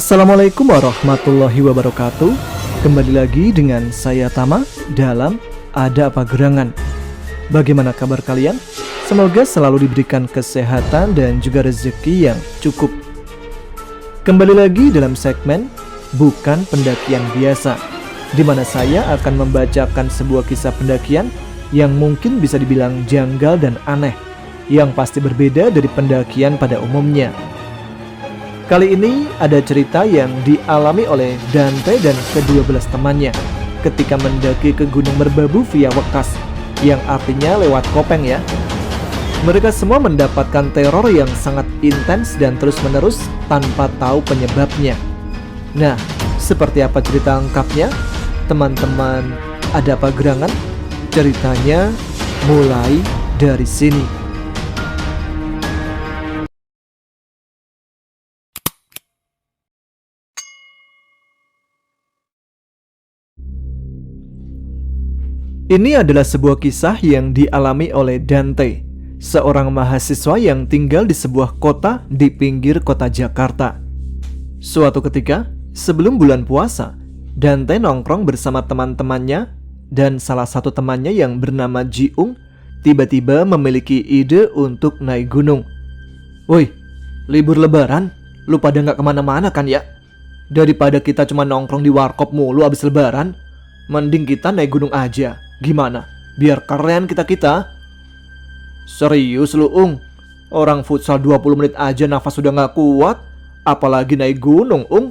Assalamualaikum warahmatullahi wabarakatuh. Kembali lagi dengan saya Tama dalam Ada Apa Gerangan. Bagaimana kabar kalian? Semoga selalu diberikan kesehatan dan juga rezeki yang cukup. Kembali lagi dalam segmen Bukan Pendakian Biasa, di mana saya akan membacakan sebuah kisah pendakian yang mungkin bisa dibilang janggal dan aneh, yang pasti berbeda dari pendakian pada umumnya. Kali ini ada cerita yang dialami oleh Dante dan ke-12 temannya ketika mendaki ke Gunung Merbabu via Wekas, yang artinya lewat Kopeng ya. Mereka semua mendapatkan teror yang sangat intens dan terus-menerus tanpa tahu penyebabnya. Nah, seperti apa cerita lengkapnya? Teman-teman Ada Apa Gerangan? Ceritanya mulai dari sini. Ini adalah sebuah kisah yang dialami oleh Dante, seorang mahasiswa yang tinggal di sebuah kota di pinggir kota Jakarta. Suatu ketika, sebelum bulan puasa, Dante nongkrong bersama teman-temannya dan salah satu temannya yang bernama Jiung tiba-tiba memiliki ide untuk naik gunung. "Woi, libur lebaran, lu pada nggak kemana-mana kan ya? Daripada kita cuma nongkrong di warkop mulu abis lebaran, mending kita naik gunung aja. Gimana? Biar keren kita-kita." "Serius lu, Ung? Orang futsal 20 menit aja nafas sudah gak kuat, apalagi naik gunung, Ung."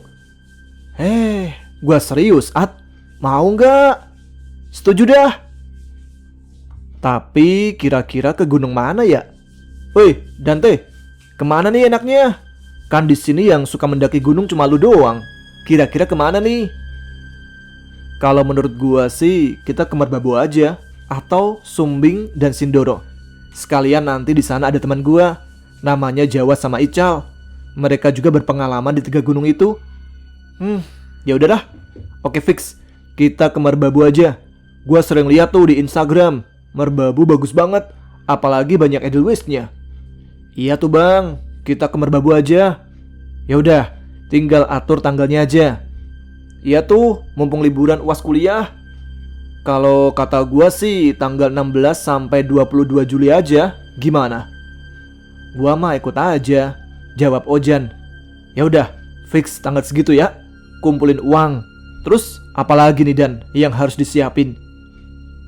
Gua serius, At. Mau gak? Setuju dah. Tapi kira-kira ke gunung mana ya? Woi, Dante, kemana nih enaknya? Kan di sini yang suka mendaki gunung cuma lu doang. Kira-kira kemana nih? Kalau menurut gua sih kita ke Merbabu aja, atau Sumbing dan Sindoro. Sekalian nanti di sana ada teman gua, namanya Jawa sama Ical. Mereka juga berpengalaman di 3 gunung itu. Ya udah dah. Oke, fix. Kita ke Merbabu aja. Gua sering lihat tuh di Instagram. Merbabu bagus banget, apalagi banyak edelweissnya. Iya tuh, Bang. Kita ke Merbabu aja. Ya udah, tinggal atur tanggalnya aja. Iya tuh, mumpung liburan UAS kuliah. Kalau kata gua sih tanggal 16 sampai 22 Juli aja. Gimana? Gua mah ikut aja, jawab Ojan. Ya udah, fix tanggal segitu ya. Kumpulin uang. Terus apalagi nih Dan yang harus disiapin?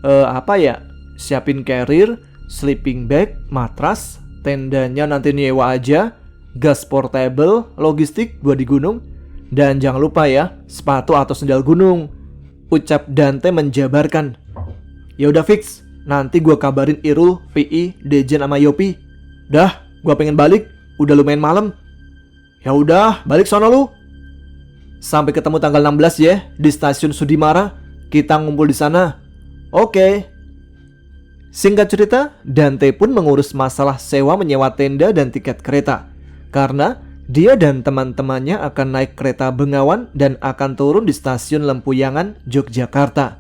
Apa ya? Siapin carrier, sleeping bag, matras, tendanya nanti nyewa aja, gas portable, logistik buat di gunung. Dan jangan lupa ya, sepatu atau sendal gunung, ucap Dante menjabarkan. Ya udah fix, nanti gua kabarin Irul, VI, Dejen sama Yopi. Dah, gua pengen balik, udah lumayan malam. Ya udah, balik sono lu. Sampai ketemu tanggal 16 ya di stasiun Sudimara. Kita ngumpul di sana. Oke. Singkat cerita, Dante pun mengurus masalah sewa menyewa tenda dan tiket kereta, karena dia dan teman-temannya akan naik kereta Bengawan dan akan turun di stasiun Lempuyangan, Yogyakarta.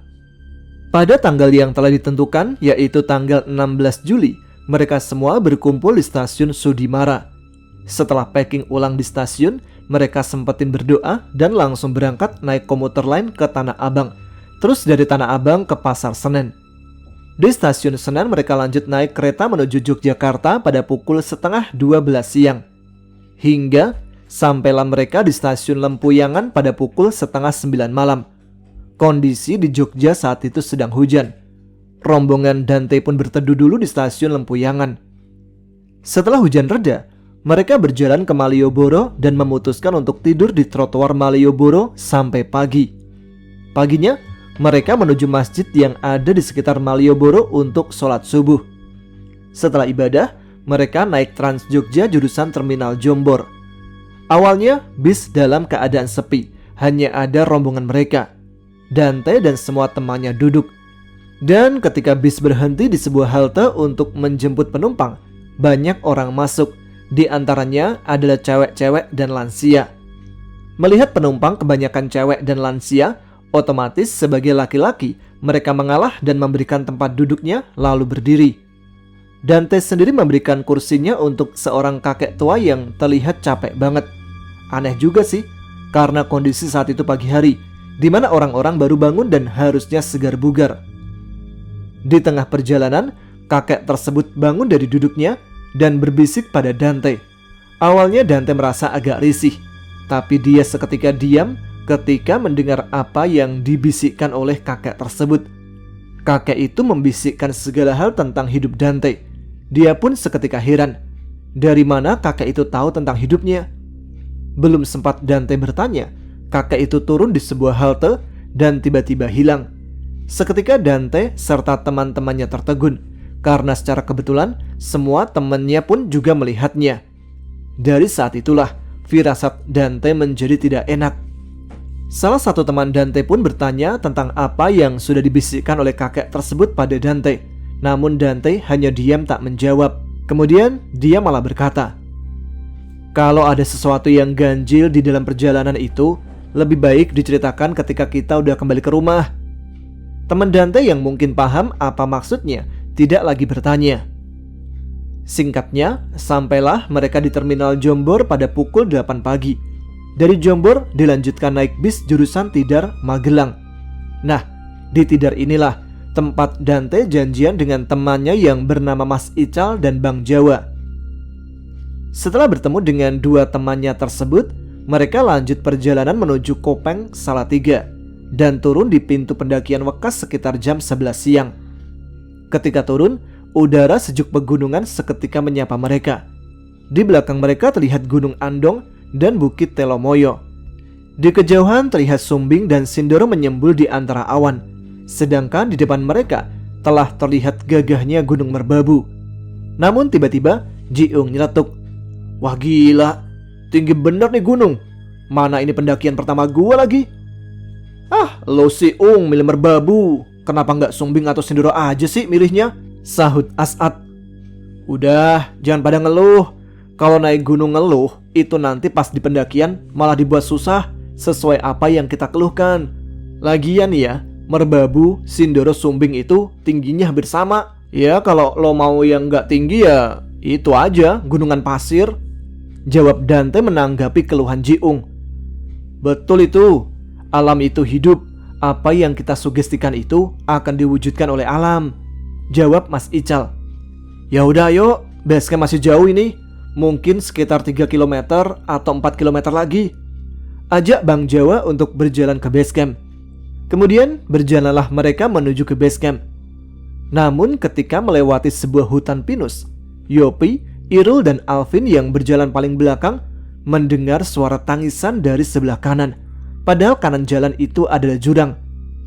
Pada tanggal yang telah ditentukan, yaitu tanggal 16 Juli, mereka semua berkumpul di stasiun Sudimara. Setelah packing ulang di stasiun, mereka sempetin berdoa dan langsung berangkat naik komuter lain ke Tanah Abang. Terus dari Tanah Abang ke Pasar Senen. Di stasiun Senen mereka lanjut naik kereta menuju Yogyakarta pada pukul 11:30 siang. Hingga sampailah mereka di stasiun Lempuyangan pada pukul 8:30 malam. Kondisi di Jogja saat itu sedang hujan. Rombongan Dante pun berteduh dulu di stasiun Lempuyangan. Setelah hujan reda, mereka berjalan ke Malioboro dan memutuskan untuk tidur di trotoar Malioboro sampai pagi. Paginya, mereka menuju masjid yang ada di sekitar Malioboro untuk sholat subuh. Setelah ibadah, mereka naik Trans Jogja jurusan Terminal Jombor. Awalnya bis dalam keadaan sepi, hanya ada rombongan mereka. Dante dan semua temannya duduk. Dan ketika bis berhenti di sebuah halte untuk menjemput penumpang, banyak orang masuk. Di antaranya adalah cewek-cewek dan lansia. Melihat penumpang kebanyakan cewek dan lansia, otomatis sebagai laki-laki mereka mengalah dan memberikan tempat duduknya lalu berdiri. Dante sendiri memberikan kursinya untuk seorang kakek tua yang terlihat capek banget. Aneh juga sih, karena kondisi saat itu pagi hari, di mana orang-orang baru bangun dan harusnya segar bugar. Di tengah perjalanan, kakek tersebut bangun dari duduknya dan berbisik pada Dante. Awalnya Dante merasa agak risih, tapi dia seketika diam ketika mendengar apa yang dibisikkan oleh kakek tersebut. Kakek itu membisikkan segala hal tentang hidup Dante. Dia pun seketika heran, dari mana kakek itu tahu tentang hidupnya? Belum sempat Dante bertanya, kakek itu turun di sebuah halte dan tiba-tiba hilang. Seketika Dante serta teman-temannya tertegun, karena secara kebetulan semua temannya pun juga melihatnya. Dari saat itulah firasat Dante menjadi tidak enak. Salah satu teman Dante pun bertanya tentang apa yang sudah dibisikkan oleh kakek tersebut pada Dante. Namun Dante hanya diam tak menjawab. Kemudian dia malah berkata, "Kalau ada sesuatu yang ganjil di dalam perjalanan itu, lebih baik diceritakan ketika kita udah kembali ke rumah." Teman Dante yang mungkin paham apa maksudnya tidak lagi bertanya. Singkatnya, sampailah mereka di terminal Jombor pada pukul 8 pagi. Dari Jombor dilanjutkan naik bis jurusan Tidar, Magelang. Nah, di Tidar inilah tempat Dante janjian dengan temannya yang bernama Mas Ical dan Bang Jawa. Setelah bertemu dengan dua temannya tersebut, mereka lanjut perjalanan menuju Kopeng, Salatiga, dan turun di pintu pendakian Wekas sekitar jam 11 siang. Ketika turun, udara sejuk pegunungan seketika menyapa mereka. Di belakang mereka terlihat Gunung Andong dan Bukit Telomoyo. Di kejauhan terlihat Sumbing dan Sindoro menyembul di antara awan. Sedangkan di depan mereka telah terlihat gagahnya Gunung Merbabu. Namun tiba-tiba Jiung nyeletuk, "Wah gila, tinggi bener nih gunung. Mana ini pendakian pertama gua lagi." "Ah, lo si Ung milih Merbabu. Kenapa nggak Sumbing atau Sindoro aja sih milihnya?" sahut As'ad. "Udah, jangan pada ngeluh. Kalau naik gunung ngeluh, itu nanti pas di pendakian malah dibuat susah sesuai apa yang kita keluhkan. Lagian ya, Merbabu, Sindoro, Sumbing itu tingginya hampir sama. Ya kalau lo mau yang nggak tinggi ya itu aja, gunungan pasir," jawab Dante menanggapi keluhan Jiung. "Betul itu, alam itu hidup. Apa yang kita sugestikan itu akan diwujudkan oleh alam," jawab Mas Ical. "Ya udah ayo, basecamp masih jauh ini. Mungkin sekitar 3 km atau 4 km lagi," ajak Bang Jawa untuk berjalan ke basecamp. Kemudian berjalanlah mereka menuju ke basecamp. Namun ketika melewati sebuah hutan pinus, Yopi, Irul dan Alvin yang berjalan paling belakang mendengar suara tangisan dari sebelah kanan. Padahal kanan jalan itu adalah jurang.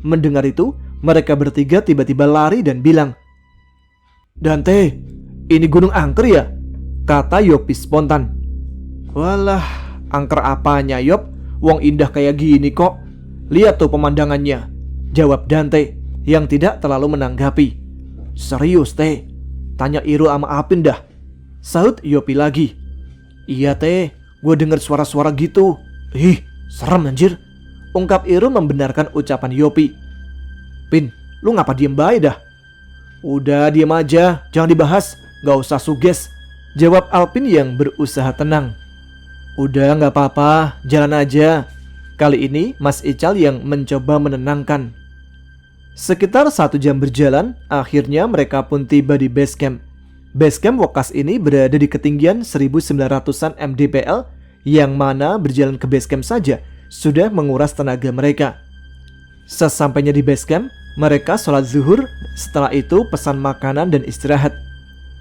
Mendengar itu, mereka bertiga tiba-tiba lari dan bilang, "Dante, ini gunung angker ya?" kata Yopi spontan. "Walah, angker apanya Yop? Wong indah kayak gini kok. Lihat tuh pemandangannya," jawab Dante yang tidak terlalu menanggapi. "Serius teh? Tanya Irul sama Apin dah," sahut Yopi lagi. "Iya teh, gue denger suara-suara gitu. Ih, serem anjir," ungkap Irul membenarkan ucapan Yopi. "Pin, lu ngapa diem bae dah?" "Udah diem aja, jangan dibahas, gak usah suges," jawab Alpin yang berusaha tenang. "Udah gak apa-apa, jalan aja." Kali ini Mas Ical yang mencoba menenangkan. Sekitar 1 jam berjalan, akhirnya mereka pun tiba di base camp. Base camp Wekas ini berada di ketinggian 1900-an mdpl, yang mana berjalan ke base camp saja sudah menguras tenaga mereka. Sesampainya di base camp, mereka sholat zuhur, setelah itu pesan makanan dan istirahat.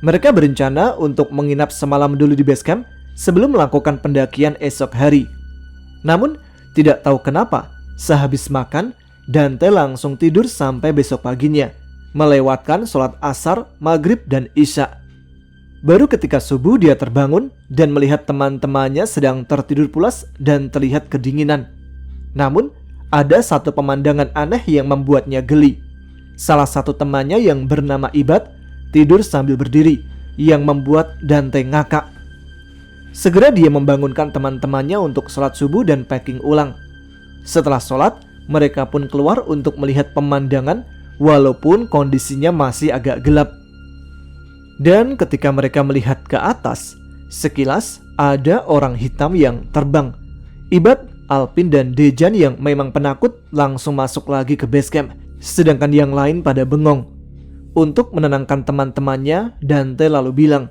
Mereka berencana untuk menginap semalam dulu di base camp sebelum melakukan pendakian esok hari. Namun, tidak tahu kenapa, sehabis makan, Dante langsung tidur sampai besok paginya, melewatkan sholat asar, maghrib, dan isya. Baru ketika subuh dia terbangun dan melihat teman-temannya sedang tertidur pulas dan terlihat kedinginan. Namun, ada satu pemandangan aneh yang membuatnya geli. Salah satu temannya yang bernama Ibad tidur sambil berdiri, yang membuat Dante ngakak. Segera dia membangunkan teman-temannya untuk sholat subuh dan packing ulang. Setelah sholat, mereka pun keluar untuk melihat pemandangan walaupun kondisinya masih agak gelap. Dan ketika mereka melihat ke atas, sekilas ada orang hitam yang terbang. Ibad Alpin dan Dejan yang memang penakut langsung masuk lagi ke base camp, sedangkan yang lain pada bengong. Untuk menenangkan teman-temannya, Dante lalu bilang,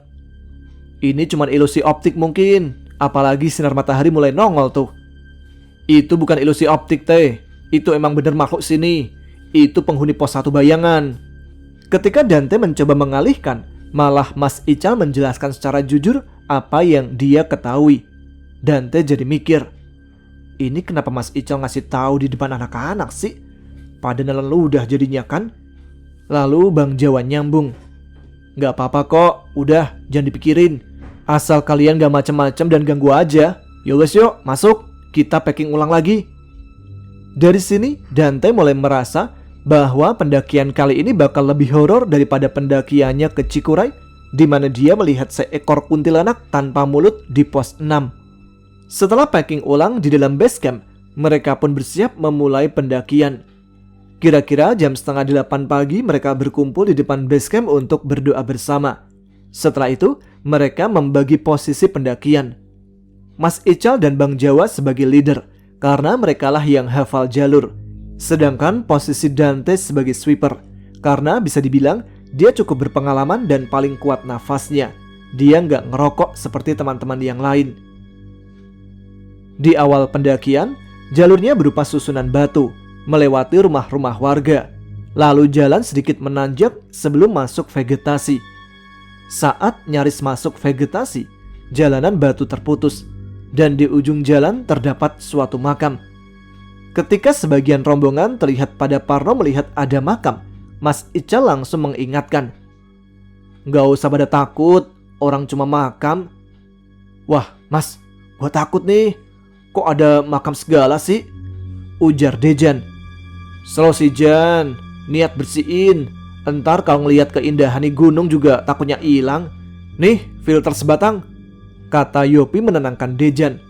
"Ini cuma ilusi optik mungkin, apalagi sinar matahari mulai nongol tuh." "Itu bukan ilusi optik teh, itu emang bener makhluk sini. Itu penghuni pos 1 bayangan." Ketika Dante mencoba mengalihkan, malah Mas Ical menjelaskan secara jujur apa yang dia ketahui. Dante jadi mikir, ini kenapa Mas Ical ngasih tahu di depan anak-anak sih? Pada nelan ludah jadinya kan? Lalu Bang Jawa nyambung, "Gak apa-apa kok, udah jangan dipikirin. Asal kalian gak macem-macem dan ganggu aja. Yowes yuk, masuk, kita packing ulang lagi." Dari sini Dante mulai merasa bahwa pendakian kali ini bakal lebih horor daripada pendakiannya ke Cikuray, di mana dia melihat seekor kuntilanak tanpa mulut di pos 6. Setelah packing ulang di dalam base camp, mereka pun bersiap memulai pendakian. Kira-kira jam 7:30 pagi mereka berkumpul di depan base camp untuk berdoa bersama. Setelah itu, mereka membagi posisi pendakian. Mas Ical dan Bang Jawa sebagai leader, karena merekalah yang hafal jalur. Sedangkan posisi Dante sebagai sweeper, karena bisa dibilang dia cukup berpengalaman dan paling kuat nafasnya. Dia nggak ngerokok seperti teman-teman yang lain. Di awal pendakian, jalurnya berupa susunan batu, melewati rumah-rumah warga. Lalu jalan sedikit menanjak sebelum masuk vegetasi. Saat nyaris masuk vegetasi, jalanan batu terputus, dan di ujung jalan terdapat suatu makam. Ketika sebagian rombongan terlihat pada Parno melihat ada makam, Mas Ical langsung mengingatkan, "Gak usah pada takut, orang cuma makam." "Wah mas, gua takut nih. Kok ada makam segala sih?" ujar Dejan. "Slow si Jan, niat bersihin. Entar kalau ngelihat keindahan nih gunung juga takutnya hilang. Nih filter sebatang," kata Yopi menenangkan Dejan.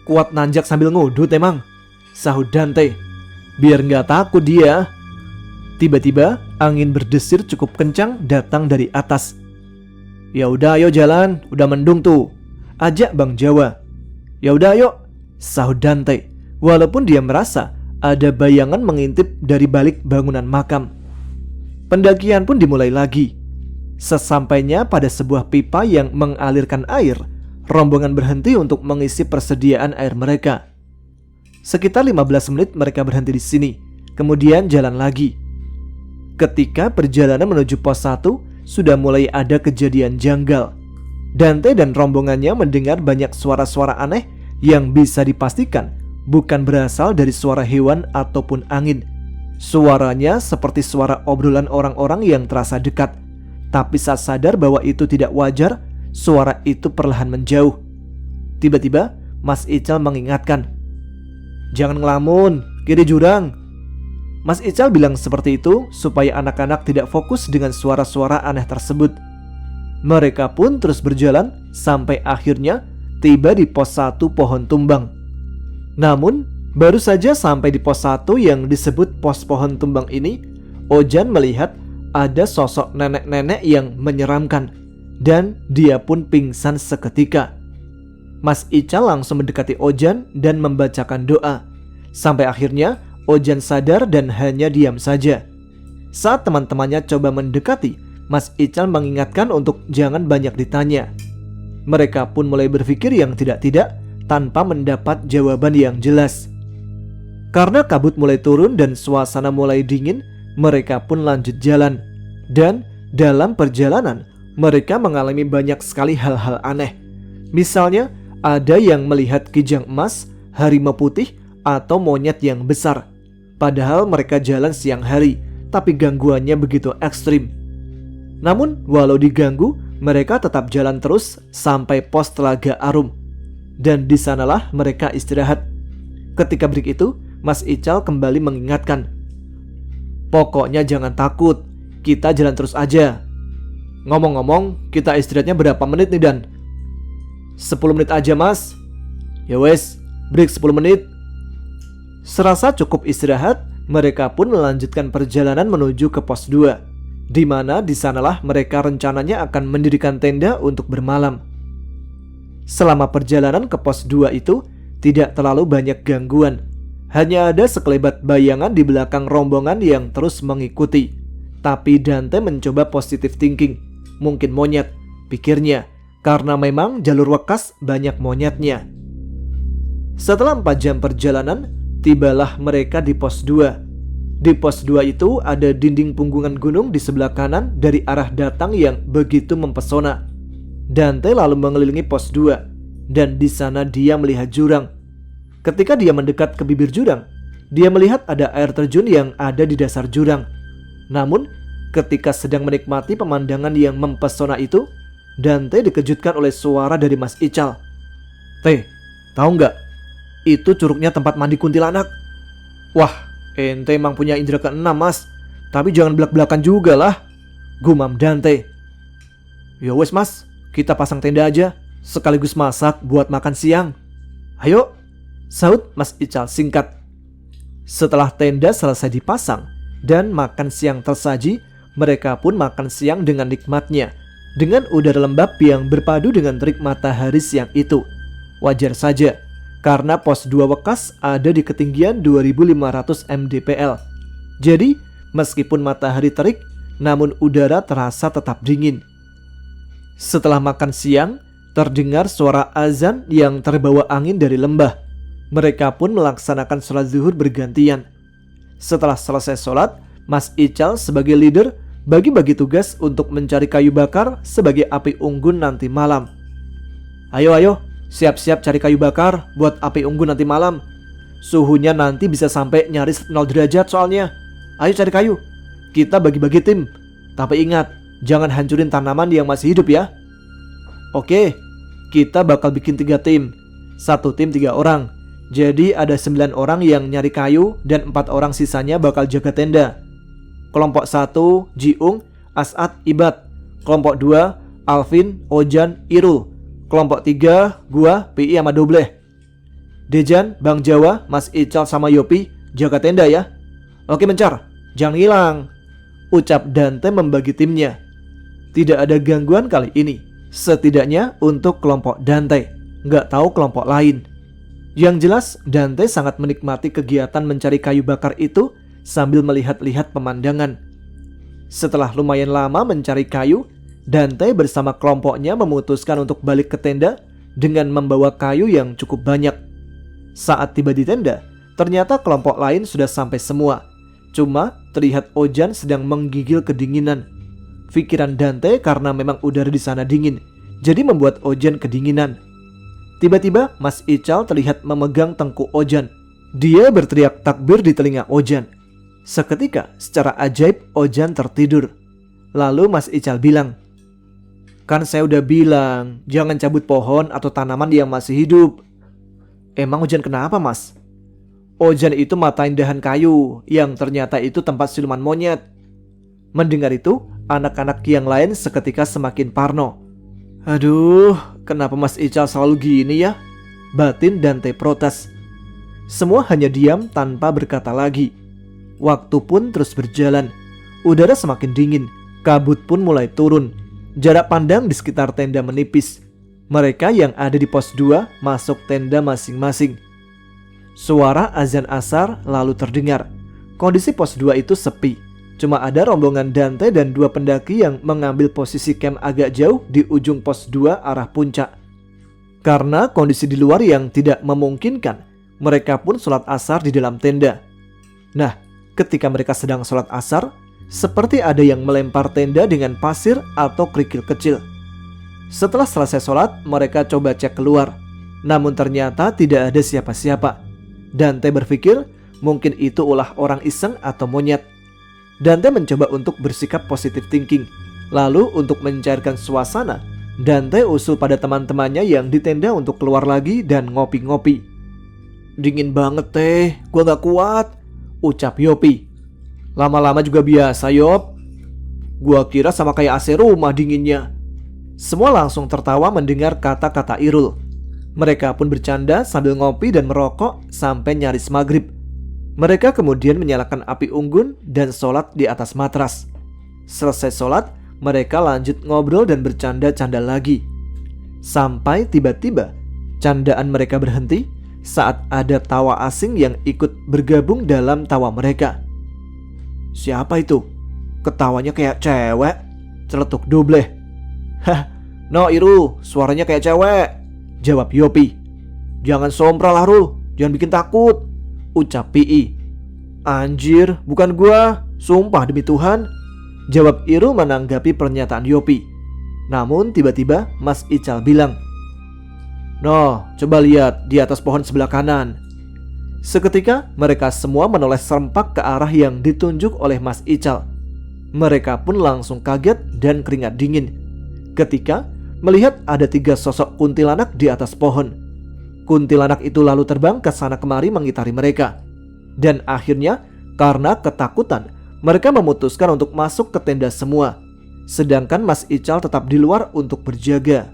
"Kuat nanjak sambil ngudut emang," sahut Dante. "Biar nggak takut dia." Tiba-tiba angin berdesir cukup kencang datang dari atas. "Ya udah ayo jalan, udah mendung tuh," ajak Bang Jawa. "Ya udah ayo," sahut Dante, walaupun dia merasa ada bayangan mengintip dari balik bangunan makam. Pendakian pun dimulai lagi. Sesampainya pada sebuah pipa yang mengalirkan air, rombongan berhenti untuk mengisi persediaan air mereka. Sekitar 15 menit mereka berhenti di sini, kemudian jalan lagi. Ketika perjalanan menuju pos 1, sudah mulai ada kejadian janggal. Dante dan rombongannya mendengar banyak suara-suara aneh yang bisa dipastikan bukan berasal dari suara hewan ataupun angin. Suaranya seperti suara obrolan orang-orang yang terasa dekat. Tapi saat sadar bahwa itu tidak wajar, suara itu perlahan menjauh. Tiba-tiba Mas Ical mengingatkan, "Jangan ngelamun, kiri jurang." Mas Ical bilang seperti itu supaya anak-anak tidak fokus dengan suara-suara aneh tersebut. Mereka pun terus berjalan sampai akhirnya tiba di pos 1 pohon tumbang. Namun, baru saja sampai di pos 1 yang disebut pos pohon tumbang ini, Ojan melihat ada sosok nenek-nenek yang menyeramkan, dan dia pun pingsan seketika. Mas Ical langsung mendekati Ojan dan membacakan doa. Sampai akhirnya Ojan sadar dan hanya diam saja. Saat teman-temannya coba mendekati, Mas Ical mengingatkan untuk jangan banyak ditanya. Mereka pun mulai berpikir yang tidak-tidak tanpa mendapat jawaban yang jelas. Karena kabut mulai turun dan suasana mulai dingin, mereka pun lanjut jalan. Dan dalam perjalanan, mereka mengalami banyak sekali hal-hal aneh. Misalnya, ada yang melihat kijang emas, harimau putih, atau monyet yang besar. Padahal mereka jalan siang hari, tapi gangguannya begitu ekstrim. Namun, walau diganggu, mereka tetap jalan terus sampai pos Telaga Arum. Dan di sanalah mereka istirahat. Ketika break itu, Mas Ical kembali mengingatkan, "Pokoknya jangan takut, kita jalan terus aja. Ngomong-ngomong, kita istirahatnya berapa menit nih Dan?" 10 menit aja mas." "Ya wes, break 10 menit. Serasa cukup istirahat, mereka pun melanjutkan perjalanan menuju ke pos 2, di mana di sanalah mereka rencananya akan mendirikan tenda untuk bermalam. Selama perjalanan ke pos 2 itu, tidak terlalu banyak gangguan. Hanya ada sekelebat bayangan di belakang rombongan yang terus mengikuti. Tapi Dante mencoba positive thinking. Mungkin monyet, pikirnya, karena memang jalur Wekas banyak monyetnya. Setelah 4 jam perjalanan, tibalah mereka di pos 2. Di pos 2 itu ada dinding punggungan gunung di sebelah kanan dari arah datang yang begitu mempesona. Dante lalu mengelilingi pos 2 dan di sana dia melihat jurang. Ketika dia mendekat ke bibir jurang, dia melihat ada air terjun yang ada di dasar jurang. Namun, ketika sedang menikmati pemandangan yang mempesona itu, Dante dikejutkan oleh suara dari Mas Ical. "Teh, tahu nggak? Itu curugnya tempat mandi kuntilanak." "Wah, ente emang punya indera keenam, Mas. Tapi jangan belak-belakan juga lah," gumam Dante. "Ya wes, Mas, kita pasang tenda aja, sekaligus masak buat makan siang." "Ayo," saut Mas Ical singkat. Setelah tenda selesai dipasang dan makan siang tersaji, mereka pun makan siang dengan nikmatnya, dengan udara lembab yang berpadu dengan terik matahari siang itu. Wajar saja, karena pos 2 Wekas ada di ketinggian 2500 mdpl. Jadi, meskipun matahari terik, namun udara terasa tetap dingin. Setelah makan siang, terdengar suara azan yang terbawa angin dari lembah. Mereka pun melaksanakan sholat zuhur bergantian. Setelah selesai sholat, Mas Ical sebagai leader bagi-bagi tugas untuk mencari kayu bakar sebagai api unggun nanti malam. Ayo, siap-siap cari kayu bakar buat api unggun nanti malam. Suhunya nanti bisa sampai nyaris 0 derajat soalnya. Ayo cari kayu. Kita bagi-bagi tim. Tapi ingat, jangan hancurin tanaman yang masih hidup ya." "Oke, kita bakal bikin 3 tim. 1 tim 3 orang. Jadi ada 9 orang yang nyari kayu dan 4 orang sisanya bakal jaga tenda. Kelompok 1, Jiung, As'ad, Ibad. Kelompok 2, Alvin, Ojan, Irul. Kelompok 3, gua, PI sama Dobleh. Dejan, Bang Jawa, Mas Ical sama Yopi jaga tenda ya. Oke Mencar, jangan hilang," ucap Dante membagi timnya. Tidak ada gangguan kali ini, setidaknya untuk kelompok Dante. Nggak tahu kelompok lain. Yang jelas, Dante sangat menikmati kegiatan mencari kayu bakar itu sambil melihat-lihat pemandangan. Setelah lumayan lama mencari kayu, Dante bersama kelompoknya memutuskan untuk balik ke tenda dengan membawa kayu yang cukup banyak. Saat tiba di tenda, ternyata kelompok lain sudah sampai semua. Cuma terlihat Ojan sedang menggigil kedinginan. Pikiran Dante karena memang udara di sana dingin, jadi membuat Ojan kedinginan. Tiba-tiba Mas Ical terlihat memegang tengkuk Ojan. Dia berteriak takbir di telinga Ojan. Seketika secara ajaib Ojan tertidur. Lalu Mas Ical bilang, "Kan saya udah bilang jangan cabut pohon atau tanaman yang masih hidup." "Emang Ojan kenapa, Mas?" "Ojan itu matain dahan kayu yang ternyata itu tempat siluman monyet." Mendengar itu, anak-anak yang lain seketika semakin parno. "Aduh, kenapa Mas Ical selalu gini ya?" batin Dante protes. Semua hanya diam tanpa berkata lagi. Waktu pun terus berjalan. Udara semakin dingin, kabut pun mulai turun. Jarak pandang di sekitar tenda menipis. Mereka yang ada di pos 2 masuk tenda masing-masing. Suara azan asar lalu terdengar. Kondisi pos 2 itu sepi. Cuma ada rombongan Dante dan 2 pendaki yang mengambil posisi camp agak jauh di ujung pos 2 arah puncak. Karena kondisi di luar yang tidak memungkinkan, mereka pun sholat asar di dalam tenda. Nah, ketika mereka sedang sholat asar, seperti ada yang melempar tenda dengan pasir atau kerikil kecil. Setelah selesai sholat, mereka coba cek keluar. Namun ternyata tidak ada siapa-siapa. Dante berpikir mungkin itu ulah orang iseng atau monyet. Dante mencoba untuk bersikap positive thinking. Lalu untuk mencairkan suasana, Dante usul pada teman-temannya yang di tenda untuk keluar lagi dan ngopi-ngopi. "Dingin banget teh, gua gak kuat," ucap Yopi. "Lama-lama juga biasa Yop. Gua kira sama kayak AC rumah dinginnya." Semua langsung tertawa mendengar kata-kata Irul. Mereka pun bercanda sambil ngopi dan merokok sampai nyaris maghrib. Mereka kemudian menyalakan api unggun dan sholat di atas matras. Selesai sholat, mereka lanjut ngobrol dan bercanda-canda lagi. Sampai tiba-tiba, candaan mereka berhenti saat ada tawa asing yang ikut bergabung dalam tawa mereka. "Siapa itu? Ketawanya kayak cewek," celetuk Dobleh. "Hah, no Iru, suaranya kayak cewek," jawab Yopi. "Jangan sompral lah Rul, jangan bikin takut," ucap Pi. "Anjir, bukan gua, sumpah demi Tuhan," jawab Iru menanggapi pernyataan Yopi. Namun tiba-tiba Mas Ical bilang, "No, coba lihat di atas pohon sebelah kanan." Seketika mereka semua menoleh serempak ke arah yang ditunjuk oleh Mas Ical. Mereka pun langsung kaget dan keringat dingin ketika melihat ada 3 sosok kuntilanak di atas pohon. Kuntilanak itu lalu terbang ke sana kemari mengitari mereka. Dan akhirnya karena ketakutan mereka memutuskan untuk masuk ke tenda semua, sedangkan Mas Ical tetap di luar untuk berjaga.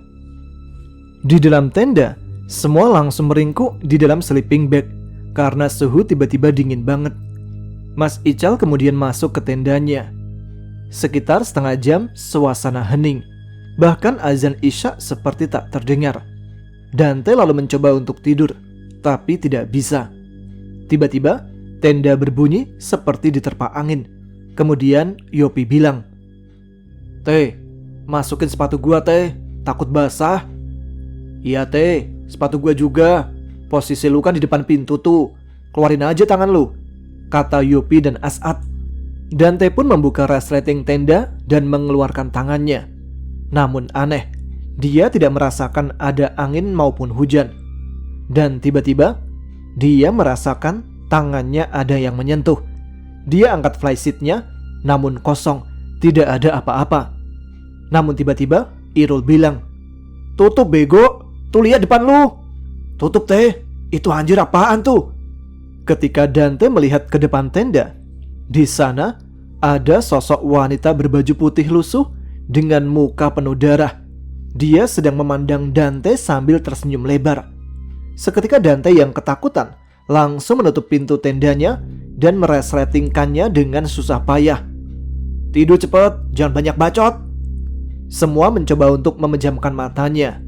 Di dalam tenda, semua langsung meringkuk di dalam sleeping bag karena suhu tiba-tiba dingin banget. Mas Ical kemudian masuk ke tendanya. Sekitar setengah jam suasana hening. Bahkan azan Isya seperti tak terdengar. Dante lalu mencoba untuk tidur, tapi tidak bisa. Tiba-tiba tenda berbunyi seperti diterpa angin. Kemudian Yopi bilang, "Teh, masukin sepatu gua teh, takut basah." "Iya teh, sepatu gua juga. Posisi lu kan di depan pintu tuh. Keluarin aja tangan lu," kata Yopi dan As'ad. Dante pun membuka resleting tenda dan mengeluarkan tangannya. Namun aneh, dia tidak merasakan ada angin maupun hujan. Dan tiba-tiba, dia merasakan tangannya ada yang menyentuh. Dia angkat flysheet-nya, namun kosong, tidak ada apa-apa. Namun tiba-tiba, Irul bilang, "Tutup bego, tuh lihat depan lu." "Tutup teh, itu anjir apaan tuh?" Ketika Dante melihat ke depan tenda, di sana ada sosok wanita berbaju putih lusuh dengan muka penuh darah. Dia sedang memandang Dante sambil tersenyum lebar. Seketika Dante yang ketakutan langsung menutup pintu tendanya dan meresletingkannya dengan susah payah. "Tidur cepet, jangan banyak bacot." Semua mencoba untuk memejamkan matanya.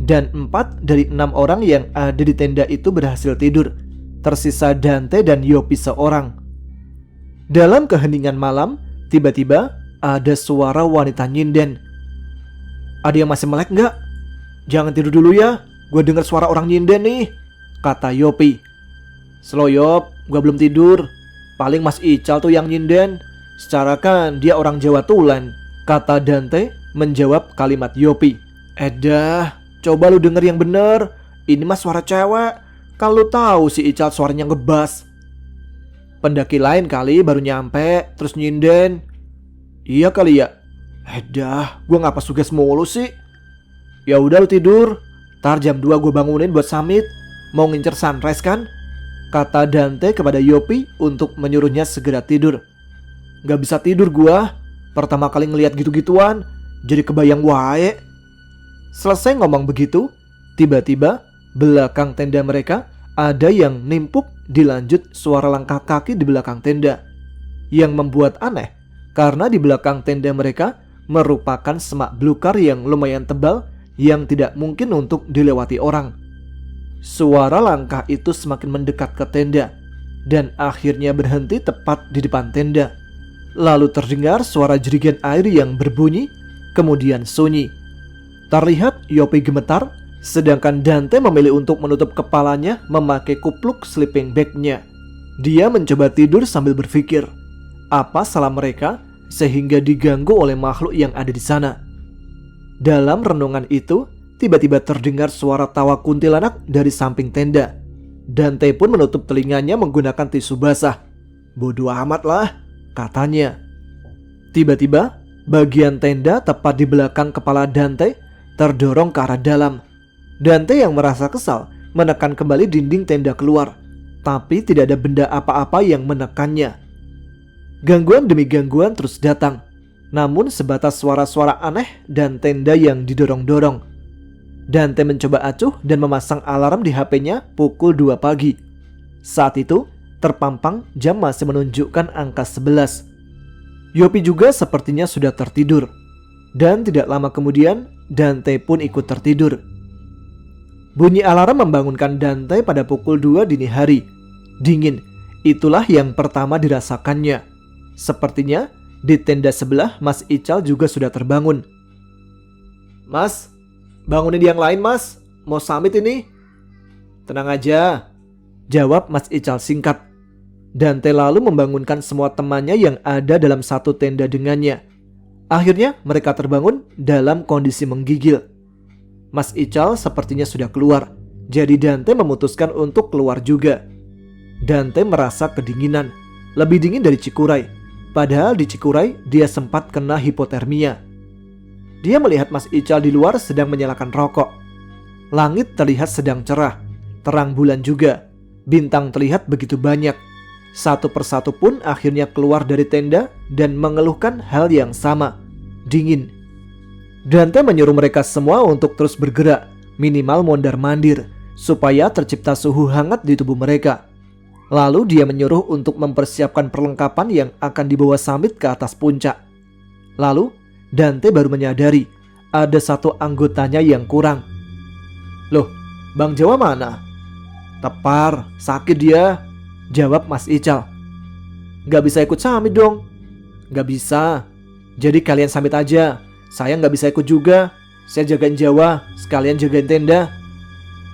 Dan 4 dari 6 orang yang ada di tenda itu berhasil tidur. Tersisa Dante dan Yopi seorang. Dalam keheningan malam, tiba-tiba ada suara wanita nyinden. "Ada yang masih melek nggak? Jangan tidur dulu ya, gue dengar suara orang nyinden nih," kata Yopi. "Slow Yop, gue belum tidur. Paling Mas Ical tuh yang nyinden. Secara kan dia orang Jawa Tulen," kata Dante menjawab kalimat Yopi. "Edah, coba lu denger yang bener. Ini mah suara cewek. Kalau tahu si Ical suaranya ngebas." "Pendaki lain kali baru nyampe terus nyinden." "Iya kali ya." "Edah, gue ngapa suges mulu sih?" "Ya udah lu tidur. Ntar jam 2 gue bangunin buat summit. Mau ngincer sunrise kan?" kata Dante kepada Yopi untuk menyuruhnya segera tidur. "Gak bisa tidur gua. Pertama kali ngeliat gitu-gituan, jadi kebayang wae." Selesai ngomong begitu, tiba-tiba belakang tenda mereka ada yang nimpuk, dilanjut suara langkah kaki di belakang tenda. Yang membuat aneh, karena di belakang tenda mereka merupakan semak belukar yang lumayan tebal yang tidak mungkin untuk dilewati orang. Suara langkah itu semakin mendekat ke tenda dan akhirnya berhenti tepat di depan tenda. Lalu terdengar suara jerigen air yang berbunyi, kemudian sunyi. Terlihat Yopi gemetar, sedangkan Dante memilih untuk menutup kepalanya memakai kupluk sleeping bag-nya. Dia mencoba tidur sambil berpikir, apa salah mereka sehingga diganggu oleh makhluk yang ada di sana. Dalam renungan itu, tiba-tiba terdengar suara tawa kuntilanak dari samping tenda. Dante pun menutup telinganya menggunakan tisu basah. "Bodoh amat lah," katanya. Tiba-tiba, bagian tenda tepat di belakang kepala Dante terdorong ke arah dalam. Dante yang merasa kesal menekan kembali dinding tenda keluar, tapi tidak ada benda apa-apa yang menekannya. Gangguan demi gangguan terus datang, namun sebatas suara-suara aneh dan tenda yang didorong-dorong. Dante mencoba acuh dan memasang alarm di HP-nya pukul 2 pagi. Saat itu, terpampang jam masih menunjukkan angka 11. Yopi juga sepertinya sudah tertidur. Dan tidak lama kemudian, Dante pun ikut tertidur. Bunyi alarm membangunkan Dante pada pukul 2 dini hari. Dingin, itulah yang pertama dirasakannya. Sepertinya di tenda sebelah Mas Ical juga sudah terbangun. "Mas, bangunin yang lain mas, mau summit ini." "Tenang aja," jawab Mas Ical singkat. Dante lalu membangunkan semua temannya yang ada dalam satu tenda dengannya. Akhirnya mereka terbangun dalam kondisi menggigil. Mas Ical sepertinya sudah keluar, jadi Dante memutuskan untuk keluar juga. Dante merasa kedinginan, lebih dingin dari Cikuray. Padahal di Cikuray dia sempat kena hipotermia. Dia melihat Mas Ical di luar sedang menyalakan rokok. Langit terlihat sedang cerah, terang bulan juga. Bintang terlihat begitu banyak. Satu persatu pun akhirnya keluar dari tenda dan mengeluhkan hal yang sama, dingin. Dante menyuruh mereka semua untuk terus bergerak, minimal mondar-mandir, supaya tercipta suhu hangat di tubuh mereka. Lalu dia menyuruh untuk mempersiapkan perlengkapan yang akan dibawa Summit ke atas puncak. Lalu Dante baru menyadari ada satu anggotanya yang kurang. "Loh, Bang Jawa mana?" "Tepar, sakit dia," jawab Mas Ical. "Gak bisa ikut Summit dong." "Gak bisa, jadi kalian Summit aja. Saya gak bisa ikut juga. Saya jagain Jawa, sekalian jagain tenda."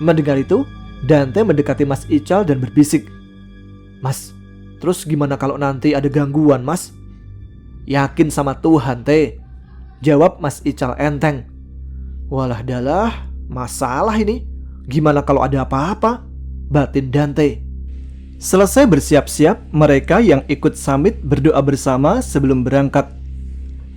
Mendengar itu, Dante mendekati Mas Ical dan berbisik, "Mas, terus gimana kalau nanti ada gangguan mas?" "Yakin sama Tuhan teh," jawab Mas Ical enteng. "Walah dalah, masalah ini. Gimana kalau ada apa-apa?" batin Dante. Selesai bersiap-siap, mereka yang ikut Summit berdoa bersama sebelum berangkat.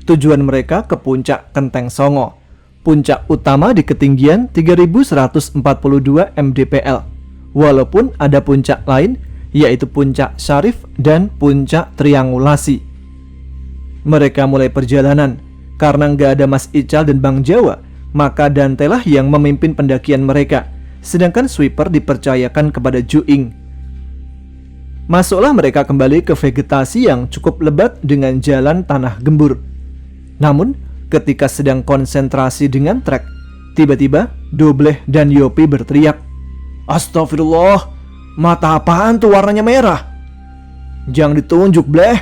Tujuan mereka ke puncak Kenteng Songo, puncak utama di ketinggian 3142 mdpl. Walaupun ada puncak lain, yaitu puncak Syarif dan puncak Triangulasi. Mereka mulai perjalanan. Karena nggak ada Mas Ical dan Bang Jawa, maka Dante lah yang memimpin pendakian mereka, sedangkan sweeper dipercayakan kepada Juing. Masuklah mereka kembali ke vegetasi yang cukup lebat dengan jalan tanah gembur. Namun, ketika sedang konsentrasi dengan trek, tiba-tiba Dobleh dan Yopi berteriak, "Astagfirullah, mata apaan tuh warnanya merah?" "Jangan ditunjuk, Bleh,"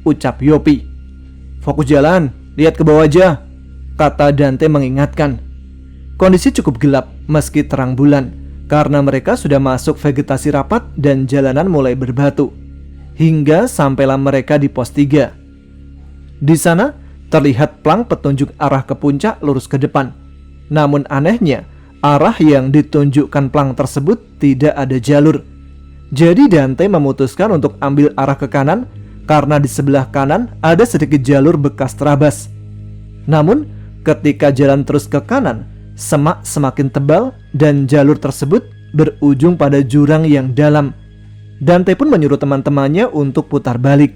ucap Yopi. "Fokus jalan, lihat ke bawah aja," kata Dante mengingatkan. Kondisi cukup gelap meski terang bulan, karena mereka sudah masuk vegetasi rapat dan jalanan mulai berbatu. Hingga sampailah mereka di pos 3. Di sana terlihat plang petunjuk arah ke puncak lurus ke depan. Namun anehnya, arah yang ditunjukkan plang tersebut tidak ada jalur. Jadi Dante memutuskan untuk ambil arah ke kanan, karena di sebelah kanan ada sedikit jalur bekas terabas. Namun ketika jalan terus ke kanan, semak semakin tebal dan jalur tersebut berujung pada jurang yang dalam. Dante pun menyuruh teman-temannya untuk putar balik.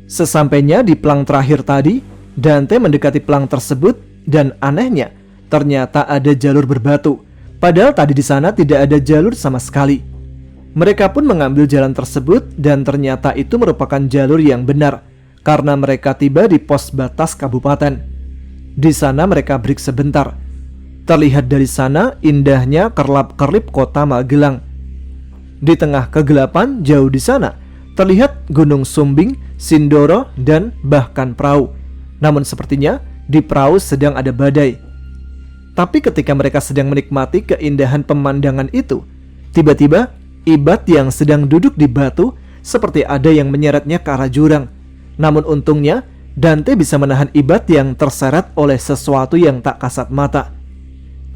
Sesampainya di plang terakhir tadi, Dante mendekati plang tersebut dan anehnya ternyata ada jalur berbatu. Padahal tadi di sana tidak ada jalur sama sekali. Mereka pun mengambil jalan tersebut dan ternyata itu merupakan jalur yang benar karena mereka tiba di pos batas kabupaten. Di sana mereka break sebentar. Terlihat dari sana indahnya kerlap-kerlip kota Magelang. Di tengah kegelapan jauh di sana terlihat Gunung Sumbing, Sindoro, dan bahkan perahu. Namun sepertinya di perahu sedang ada badai. Tapi ketika mereka sedang menikmati keindahan pemandangan itu, tiba-tiba Ibat yang sedang duduk di batu seperti ada yang menyeretnya ke arah jurang. Namun untungnya Dante bisa menahan Ibat yang terseret oleh sesuatu yang tak kasat mata.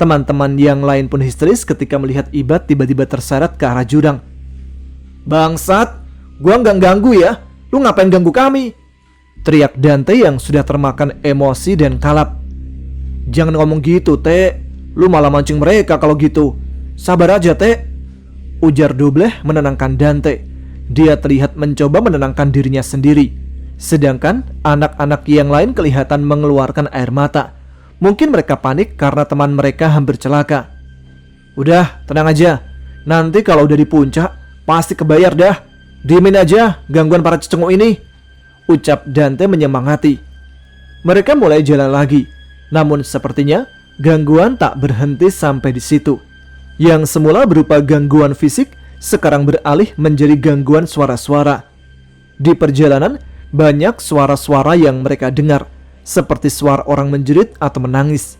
Teman-teman yang lain pun histeris ketika melihat Ibat tiba-tiba terseret ke arah jurang. "Bangsat, gua nggak ganggu ya, lu ngapain ganggu kami?" teriak Dante yang sudah termakan emosi dan kalap. "Jangan ngomong gitu, Teh. Lu malah mancing mereka kalau gitu. Sabar aja, Teh," ujar Dobleh menenangkan Dante. Dia terlihat mencoba menenangkan dirinya sendiri. Sedangkan anak-anak yang lain kelihatan mengeluarkan air mata. Mungkin mereka panik karena teman mereka hampir celaka. "Udah, tenang aja. Nanti kalau udah di puncak, pasti kebayar dah. Diemin aja gangguan para cecenguk ini," ucap Dante menyemangati. Mereka mulai jalan lagi. Namun sepertinya gangguan tak berhenti sampai di situ. yang semula berupa gangguan fisik sekarang beralih menjadi gangguan suara-suara. Di perjalanan, banyak suara-suara yang mereka dengar, seperti suara orang menjerit atau menangis.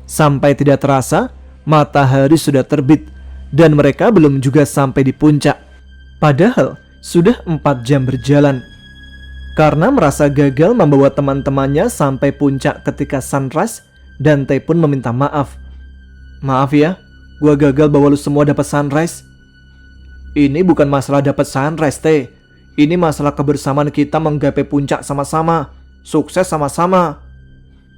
Sampai tidak terasa, matahari sudah terbit dan mereka belum juga sampai di puncak. Padahal sudah 4 jam berjalan. Karena merasa gagal membawa teman-temannya sampai puncak ketika sunrise, Dante pun meminta maaf. Maaf ya, gua gagal bawa lu semua dapat sunrise. Ini bukan masalah dapat sunrise, Teh. Ini masalah kebersamaan kita menggapai puncak sama-sama, sukses sama-sama.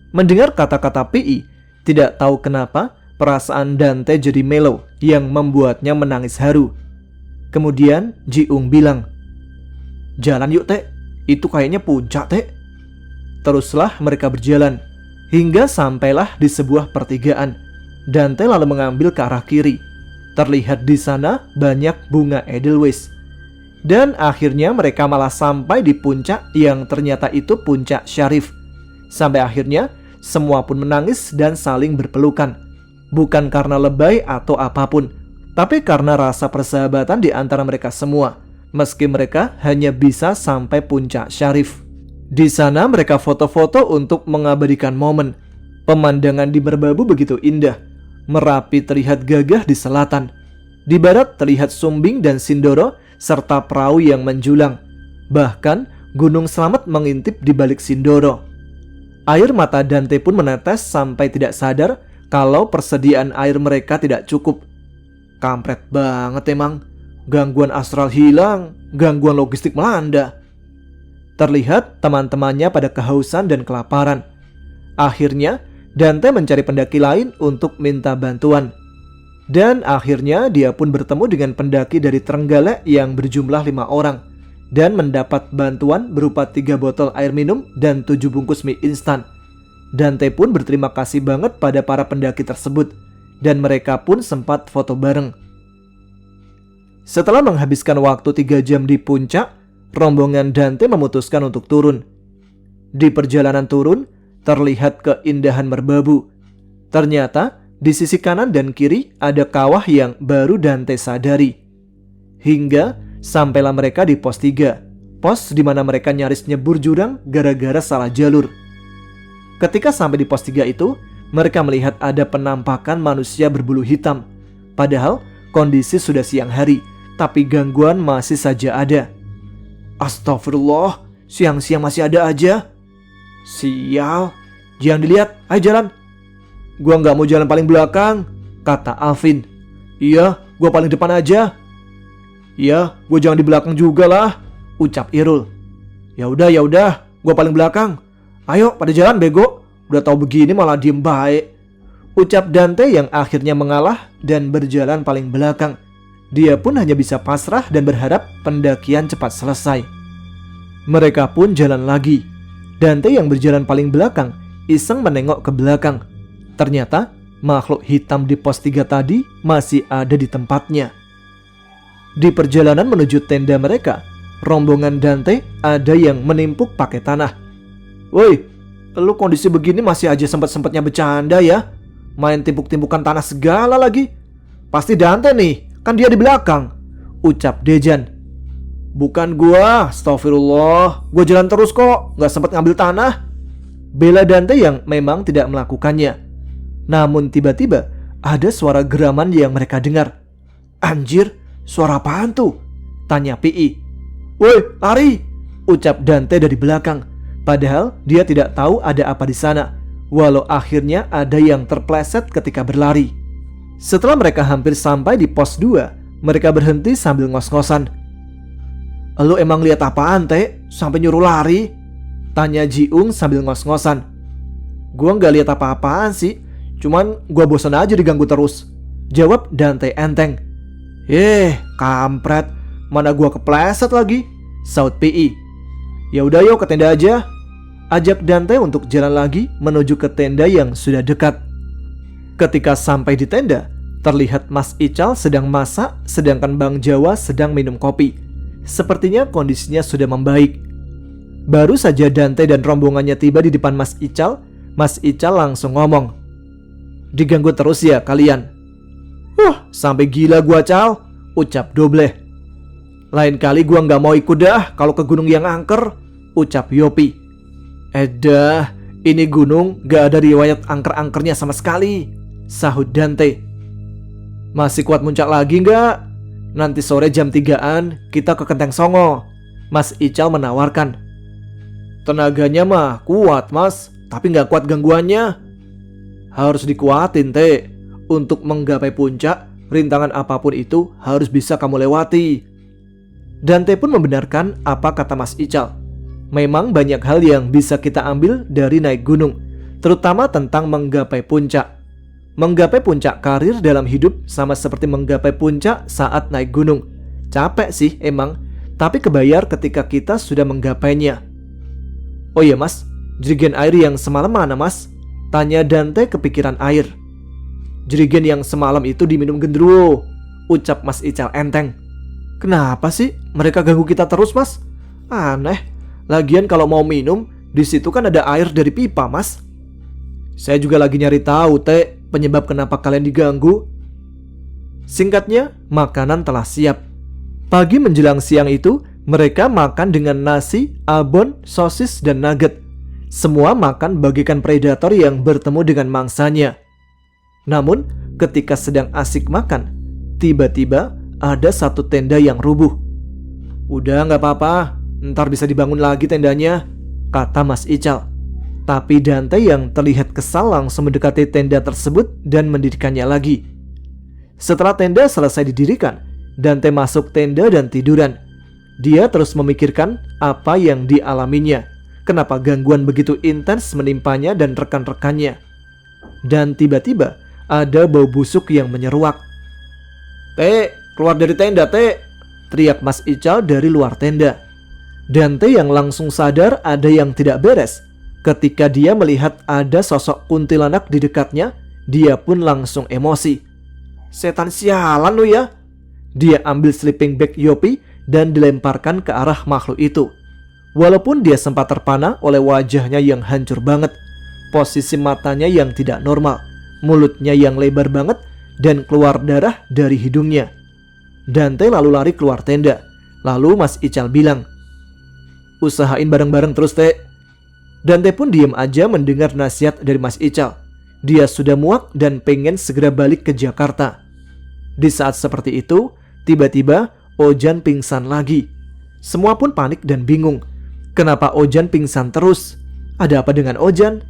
Mendengar kata-kata Pi, tidak tahu kenapa perasaan Dante jadi mellow yang membuatnya menangis haru. Kemudian Ji-ung bilang, "Jalan yuk, Teh. Itu kayaknya puncak, Teh." Teruslah mereka berjalan hingga sampailah di sebuah pertigaan. Dante lalu mengambil ke arah kiri. Terlihat di sana banyak bunga edelweiss. Dan akhirnya mereka malah sampai di puncak yang ternyata itu puncak Syarif. Sampai akhirnya semua pun menangis dan saling berpelukan. Bukan karena lebay atau apapun, tapi karena rasa persahabatan di antara mereka semua. Meski mereka hanya bisa sampai puncak Syarif. Di sana mereka foto-foto untuk mengabadikan momen. Pemandangan di Merbabu begitu indah. Merapi terlihat gagah di selatan. Di barat terlihat Sumbing dan Sindoro serta perahu yang menjulang. Bahkan Gunung Slamet mengintip di balik Sindoro. Air mata Dante pun menetes sampai tidak sadar kalau persediaan air mereka tidak cukup. Kampret banget emang. Gangguan astral hilang, gangguan logistik melanda. Terlihat teman-temannya pada kehausan dan kelaparan. Akhirnya Dante mencari pendaki lain untuk minta bantuan. Dan akhirnya dia pun bertemu dengan pendaki dari Trenggalek yang berjumlah 5 orang dan mendapat bantuan berupa 3 botol air minum dan 7 bungkus mie instan. Dante pun berterima kasih banget pada para pendaki tersebut dan mereka pun sempat foto bareng. Setelah menghabiskan waktu 3 jam di puncak, rombongan Dante memutuskan untuk turun. Di perjalanan turun, terlihat keindahan Merbabu. Ternyata di sisi kanan dan kiri ada kawah yang baru Dante sadari. Hingga sampailah mereka di pos 3, pos di mana mereka nyaris nyebur jurang gara-gara salah jalur. Ketika sampai di pos 3 itu, mereka melihat ada penampakan manusia berbulu hitam. Padahal kondisi sudah siang hari, tapi gangguan masih saja ada. Astagfirullah, siang-siang masih ada aja. Sial, jangan dilihat, ayo jalan. Gua nggak mau jalan paling belakang, kata Alvin. Iya, gua paling depan aja. Iya, gua jangan di belakang juga lah, ucap Irul. Ya udah, gua paling belakang. Ayo pada jalan bego, udah tahu begini malah diem baik, ucap Dante yang akhirnya mengalah dan berjalan paling belakang. Dia pun hanya bisa pasrah dan berharap pendakian cepat selesai. Mereka pun jalan lagi. Dante yang berjalan paling belakang iseng menengok ke belakang. Ternyata makhluk hitam di pos 3 tadi masih ada di tempatnya. Di perjalanan menuju tenda mereka, rombongan Dante ada yang menimpuk pakai tanah. Woi, lu kondisi begini masih aja sempat-sempatnya bercanda ya? Main timpuk-timpukan tanah segala lagi. Pasti Dante nih, kan dia di belakang, ucap Dejan. Bukan gua, astagfirullah, gua jalan terus kok, gak sempat ngambil tanah, bela Dante yang memang tidak melakukannya. Namun tiba-tiba ada suara geraman yang mereka dengar. Anjir, suara apaan tuh? Tanya Pi. Woi, lari, ucap Dante dari belakang. Padahal dia tidak tahu ada apa di sana, walau akhirnya ada yang terpleset ketika berlari. Setelah mereka hampir sampai di pos 2, mereka berhenti sambil ngos-ngosan. Lu emang lihat apaan, Teh? Sampai nyuruh lari? Tanya Ji-ung sambil ngos-ngosan. Gua nggak lihat apa-apaan sih, cuman gua bosan aja diganggu terus, jawab Dante enteng. Kampret, mana gua kepleset lagi, saut Pi. Ya udah yuk ke tenda aja, ajak Dante untuk jalan lagi menuju ke tenda yang sudah dekat. Ketika sampai di tenda, terlihat Mas Ical sedang masak, sedangkan Bang Jawa sedang minum kopi. Sepertinya kondisinya sudah membaik. Baru saja Dante dan rombongannya tiba di depan Mas Ical langsung ngomong. Diganggu terus ya kalian? Wah, sampai gila gua, Cal, ucap Dobleh. Lain kali gua nggak mau ikut dah kalau ke gunung yang angker, ucap Yopi. Edah, ini gunung gak ada riwayat angker-angkernya sama sekali, sahut Dante. Masih kuat muncak lagi nggak? Nanti sore jam 3-an kita ke Kenteng Songo, Mas Ical menawarkan. Tenaganya mah kuat, Mas, tapi nggak kuat gangguannya. Harus dikuatin, Teh. Untuk menggapai puncak, rintangan apapun itu harus bisa kamu lewati. Dante pun membenarkan apa kata Mas Ical. Memang banyak hal yang bisa kita ambil dari naik gunung, terutama tentang menggapai puncak. Menggapai puncak karir dalam hidup sama seperti menggapai puncak saat naik gunung. Capek sih emang, tapi kebayar ketika kita sudah menggapainya. Oh iya, Mas, jerigen air yang semalam mana, Mas? Tanya Dante kepikiran air. Jerigen yang semalam itu diminum genderuwo, ucap Mas Ical enteng. Kenapa sih mereka ganggu kita terus, Mas? Aneh. Lagian kalau mau minum, di situ kan ada air dari pipa, Mas. Saya juga lagi nyari tahu, Teh, penyebab kenapa kalian diganggu. Singkatnya, makanan telah siap. Pagi menjelang siang itu, mereka makan dengan nasi, abon, sosis, dan nugget. Semua makan bagaikan predator yang bertemu dengan mangsanya. Namun, ketika sedang asik makan, tiba-tiba ada satu tenda yang rubuh. Udah gak apa-apa, ntar bisa dibangun lagi tendanya, kata Mas Ical. Tapi Dante yang terlihat kesal langsung mendekati tenda tersebut dan mendirikannya lagi. Setelah tenda selesai didirikan, Dante masuk tenda dan tiduran. Dia terus memikirkan apa yang dialaminya, kenapa gangguan begitu intens menimpanya dan rekan-rekannya. Dan tiba-tiba ada bau busuk yang menyeruak. Teh, keluar dari tenda, Teh, teriak Mas Ical dari luar tenda. Dante yang langsung sadar ada yang tidak beres. Ketika dia melihat ada sosok kuntilanak di dekatnya, dia pun langsung emosi. Setan sialan lu ya. Dia ambil sleeping bag Yopi dan dilemparkan ke arah makhluk itu. Walaupun dia sempat terpana oleh wajahnya yang hancur banget, posisi matanya yang tidak normal, mulutnya yang lebar banget, dan keluar darah dari hidungnya. Dante lalu lari keluar tenda. Lalu Mas Ical bilang, usahain bareng-bareng terus, Teh. Dante pun diam aja mendengar nasihat dari Mas Ical. Dia sudah muak dan pengen segera balik ke Jakarta. Di saat seperti itu, tiba-tiba Ojan pingsan lagi. Semua pun panik dan bingung. Kenapa Ojan pingsan terus? Ada apa dengan Ojan?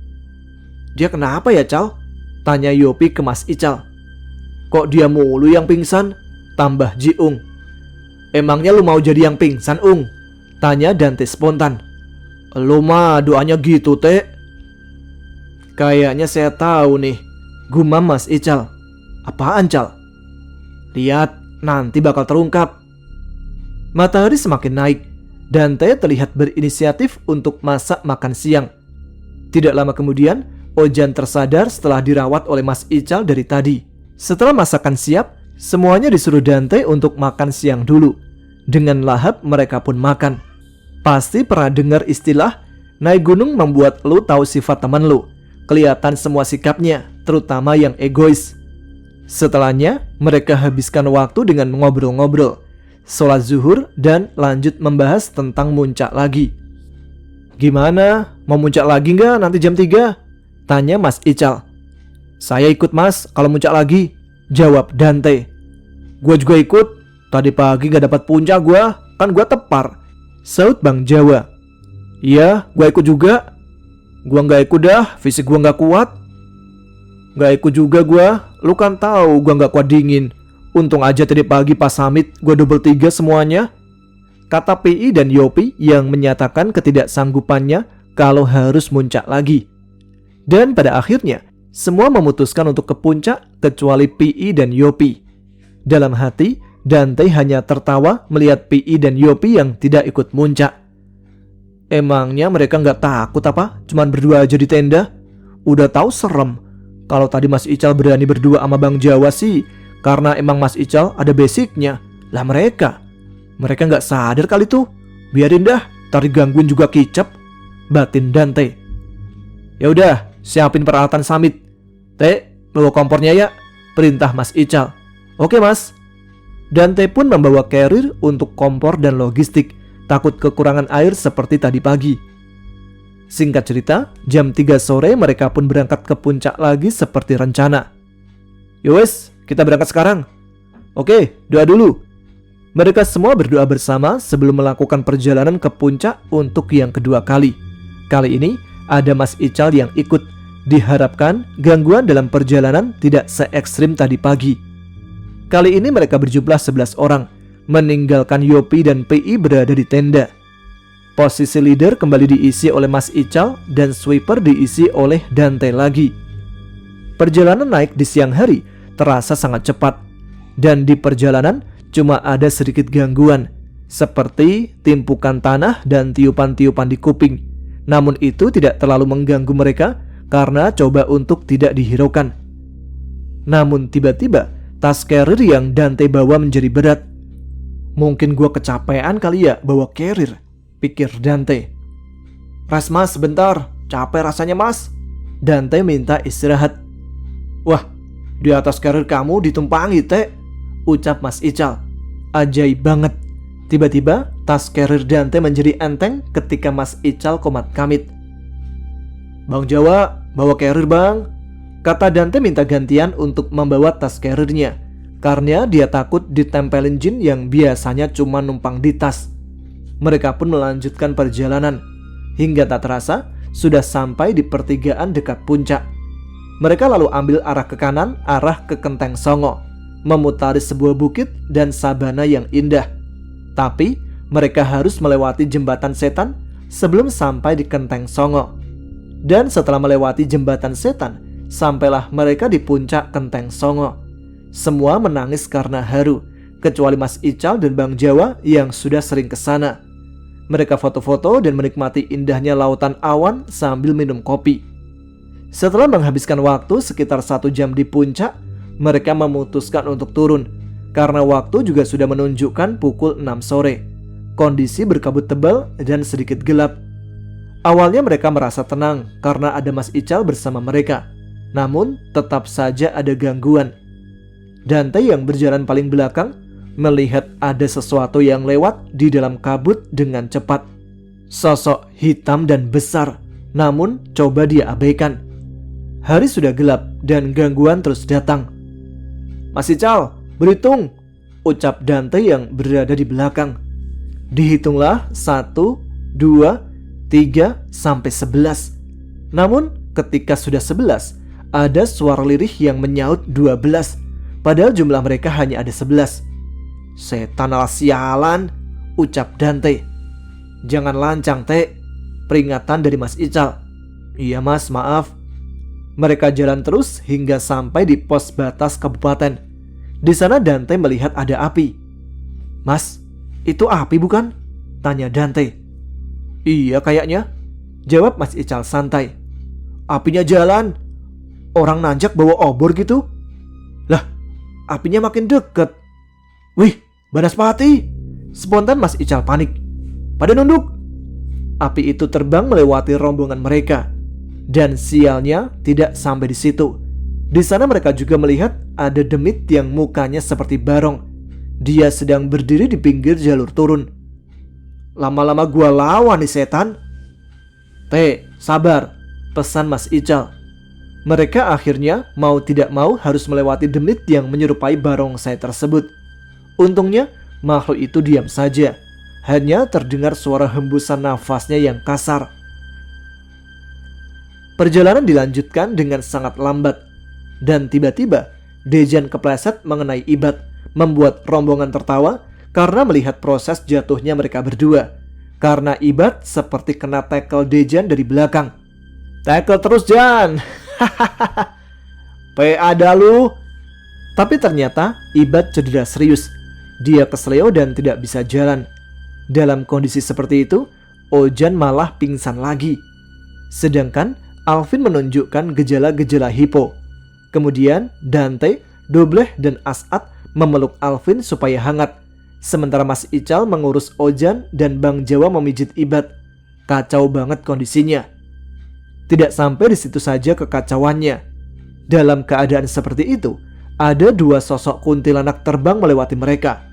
Dia kenapa ya, Cal? Tanya Yopi ke Mas Ical. Kok dia mulu yang pingsan? Tambah Jiung. Emangnya lu mau jadi yang pingsan, Ung? Tanya Dante spontan. Lu mah doanya gitu, Teh. Kayaknya saya tahu nih, gumam Mas Ical. Apaan, Cal? Lihat, nanti bakal terungkap. Matahari semakin naik. Dante terlihat berinisiatif untuk masak makan siang. Tidak lama kemudian, Ojan tersadar setelah dirawat oleh Mas Ical dari tadi. Setelah masakan siap, semuanya disuruh Dante untuk makan siang dulu. Dengan lahap mereka pun makan. Pasti pernah dengar istilah naik gunung membuat lu tahu sifat teman lu. Kelihatan semua sikapnya, terutama yang egois. Setelahnya, mereka habiskan waktu dengan ngobrol-ngobrol, sholat zuhur, dan lanjut membahas tentang muncak lagi. Gimana? Mau muncak lagi nggak nanti jam 3? Tanya Mas Ical. Saya ikut, Mas, kalau muncak lagi, jawab Dante. Gua juga ikut. Tadi pagi gak dapat puncak gua, kan gua tepar, saut Bang Jawa. Iya, gua ikut juga. Gua gak ikut dah, fisik gua gak kuat. Gak ikut juga gua, lu kan tahu gua gak kuat dingin. Untung aja tadi pagi pas summit gua double 3 semuanya, kata PI dan Yopi yang menyatakan ketidaksanggupannya kalau harus muncak lagi. Dan pada akhirnya, semua memutuskan untuk ke puncak kecuali PI dan Yopi. Dalam hati, Dante hanya tertawa melihat PI dan Yopi yang tidak ikut muncak. Emangnya mereka nggak takut apa? Cuman berdua aja di tenda? Udah tahu serem. Kalau tadi Mas Ical berani berdua sama Bang Jawa sih, karena emang Mas Ical ada basicnya. Lah mereka nggak sadar kali tuh. Biarin dah, tarik gangguin juga kicap, batin Dante. Ya udah, siapin peralatan summit. Teh, bawa kompornya ya, perintah Mas Ical. Oke mas. Dante pun membawa carrier untuk kompor dan logistik, takut kekurangan air seperti tadi pagi. Singkat cerita, jam 3 sore mereka pun berangkat ke puncak lagi seperti rencana. Yowes, kita berangkat sekarang. Oke, doa dulu. Mereka semua berdoa bersama sebelum melakukan perjalanan ke puncak untuk yang kedua kali. Kali ini ada Mas Ical yang ikut. Diharapkan gangguan dalam perjalanan tidak se-ekstrim tadi pagi. Kali ini mereka berjumlah 11 orang, meninggalkan Yopi dan PI berada di tenda. Posisi leader kembali diisi oleh Mas Ical dan sweeper diisi oleh Dante lagi. Perjalanan naik di siang hari terasa sangat cepat, dan di perjalanan cuma ada sedikit gangguan, seperti timpukan tanah dan tiupan-tiupan di kuping. Namun itu tidak terlalu mengganggu mereka karena coba untuk tidak dihiraukan. Namun tiba-tiba tas carrier yang Dante bawa menjadi berat. Mungkin gua kecapean kali ya bawa carrier, pikir Dante. Ras mas sebentar, capek rasanya mas. Dante minta istirahat. Wah, di atas carrier kamu ditumpangi teh, ucap Mas Ical. Ajaib banget. Tiba-tiba tas carrier Dante menjadi enteng ketika Mas Ical komat kamit. Bang Jawa, bawa carrier bang, kata Dante minta gantian untuk membawa tas carriernya, karena dia takut ditempelin jin yang biasanya cuma numpang di tas. Mereka pun melanjutkan perjalanan, hingga tak terasa sudah sampai di pertigaan dekat puncak. Mereka lalu ambil arah ke kanan, arah ke Kenteng Songo, memutari sebuah bukit dan sabana yang indah. Tapi mereka harus melewati jembatan setan sebelum sampai di Kenteng Songo. Dan setelah melewati jembatan setan, sampailah mereka di puncak Kenteng Songo. Semua menangis karena haru, kecuali Mas Ical dan Bang Jawa yang sudah sering ke sana. Mereka foto-foto dan menikmati indahnya lautan awan sambil minum kopi. Setelah menghabiskan waktu sekitar 1 jam di puncak, mereka memutuskan untuk turun, karena waktu juga sudah menunjukkan pukul 6 sore. Kondisi berkabut tebal dan sedikit gelap. Awalnya mereka merasa tenang karena ada Mas Ical bersama mereka. Namun tetap saja ada gangguan. Dante yang berjalan paling belakang melihat ada sesuatu yang lewat di dalam kabut dengan cepat. Sosok hitam dan besar, namun coba dia abaikan. Hari sudah gelap dan gangguan terus datang. Mas Ical, berhitung, ucap Dante yang berada di belakang. Dihitunglah 1, 2, 3 sampai 11. Namun ketika sudah 11, ada suara lirih yang menyaut 12. Padahal jumlah mereka hanya ada 11. Setan ala sialan, ucap Dante. Jangan lancang teh, peringatan dari Mas Ical. Iya mas, maaf. Mereka jalan terus hingga sampai di pos batas kabupaten. Di sana Dante melihat ada api. Mas, itu api bukan? Tanya Dante. Iya kayaknya, jawab Mas Ical santai. Apinya jalan. Orang nanjak bawa obor gitu. Lah, apinya makin deket. Wih, Banaspati. Spontan Mas Ical panik. Pada nunduk. Api itu terbang melewati rombongan mereka. Dan sialnya tidak sampai di situ. Di sana mereka juga melihat ada demit yang mukanya seperti barong. Dia sedang berdiri di pinggir jalur turun. Lama-lama gua lawan nih setan. Sabar, pesan Mas Ical. Mereka akhirnya mau tidak mau harus melewati demit yang menyerupai barongsai tersebut. Untungnya makhluk itu diam saja. Hanya terdengar suara hembusan nafasnya yang kasar. Perjalanan dilanjutkan dengan sangat lambat. Dan tiba-tiba Dejan kepleset mengenai Ibat, membuat rombongan tertawa karena melihat proses jatuhnya mereka berdua. Karena Ibat seperti kena tackle Dejan dari belakang. Tackle terus Jan. Ada lu. Tapi ternyata Ibat cedera serius. Dia kesleo dan tidak bisa jalan. Dalam kondisi seperti itu, Ojan malah pingsan lagi. Sedangkan Alvin menunjukkan gejala-gejala hipo. Kemudian Dante, Dobleh dan As'ad memeluk Alvin supaya hangat. Sementara Mas Ical mengurus Ojan dan Bang Jawa memijit Ibat. Kacau banget kondisinya. Tidak sampai di situ saja kekacauannya. Dalam keadaan seperti itu, Ada dua sosok kuntilanak terbang melewati mereka.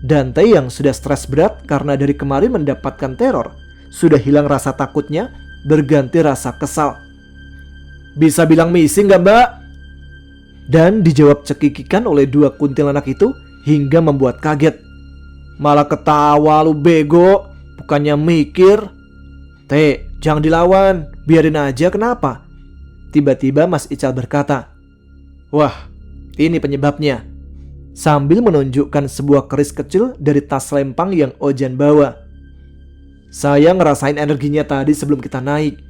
Dante yang sudah stres berat karena dari kemarin mendapatkan teror, sudah hilang rasa takutnya, berganti rasa kesal. "Bisa bilang misi nggak, Mbak?" Dan dijawab cekikikan oleh dua kuntilanak itu hingga membuat kaget. "Malah ketawa lu bego, bukannya mikir." "Teh, jangan dilawan, biarin aja, kenapa?" Tiba-tiba Mas Ical berkata. "Wah, ini penyebabnya." Sambil menunjukkan sebuah keris kecil dari tas lempang yang Ojan bawa. "Saya ngerasain energinya tadi sebelum kita naik,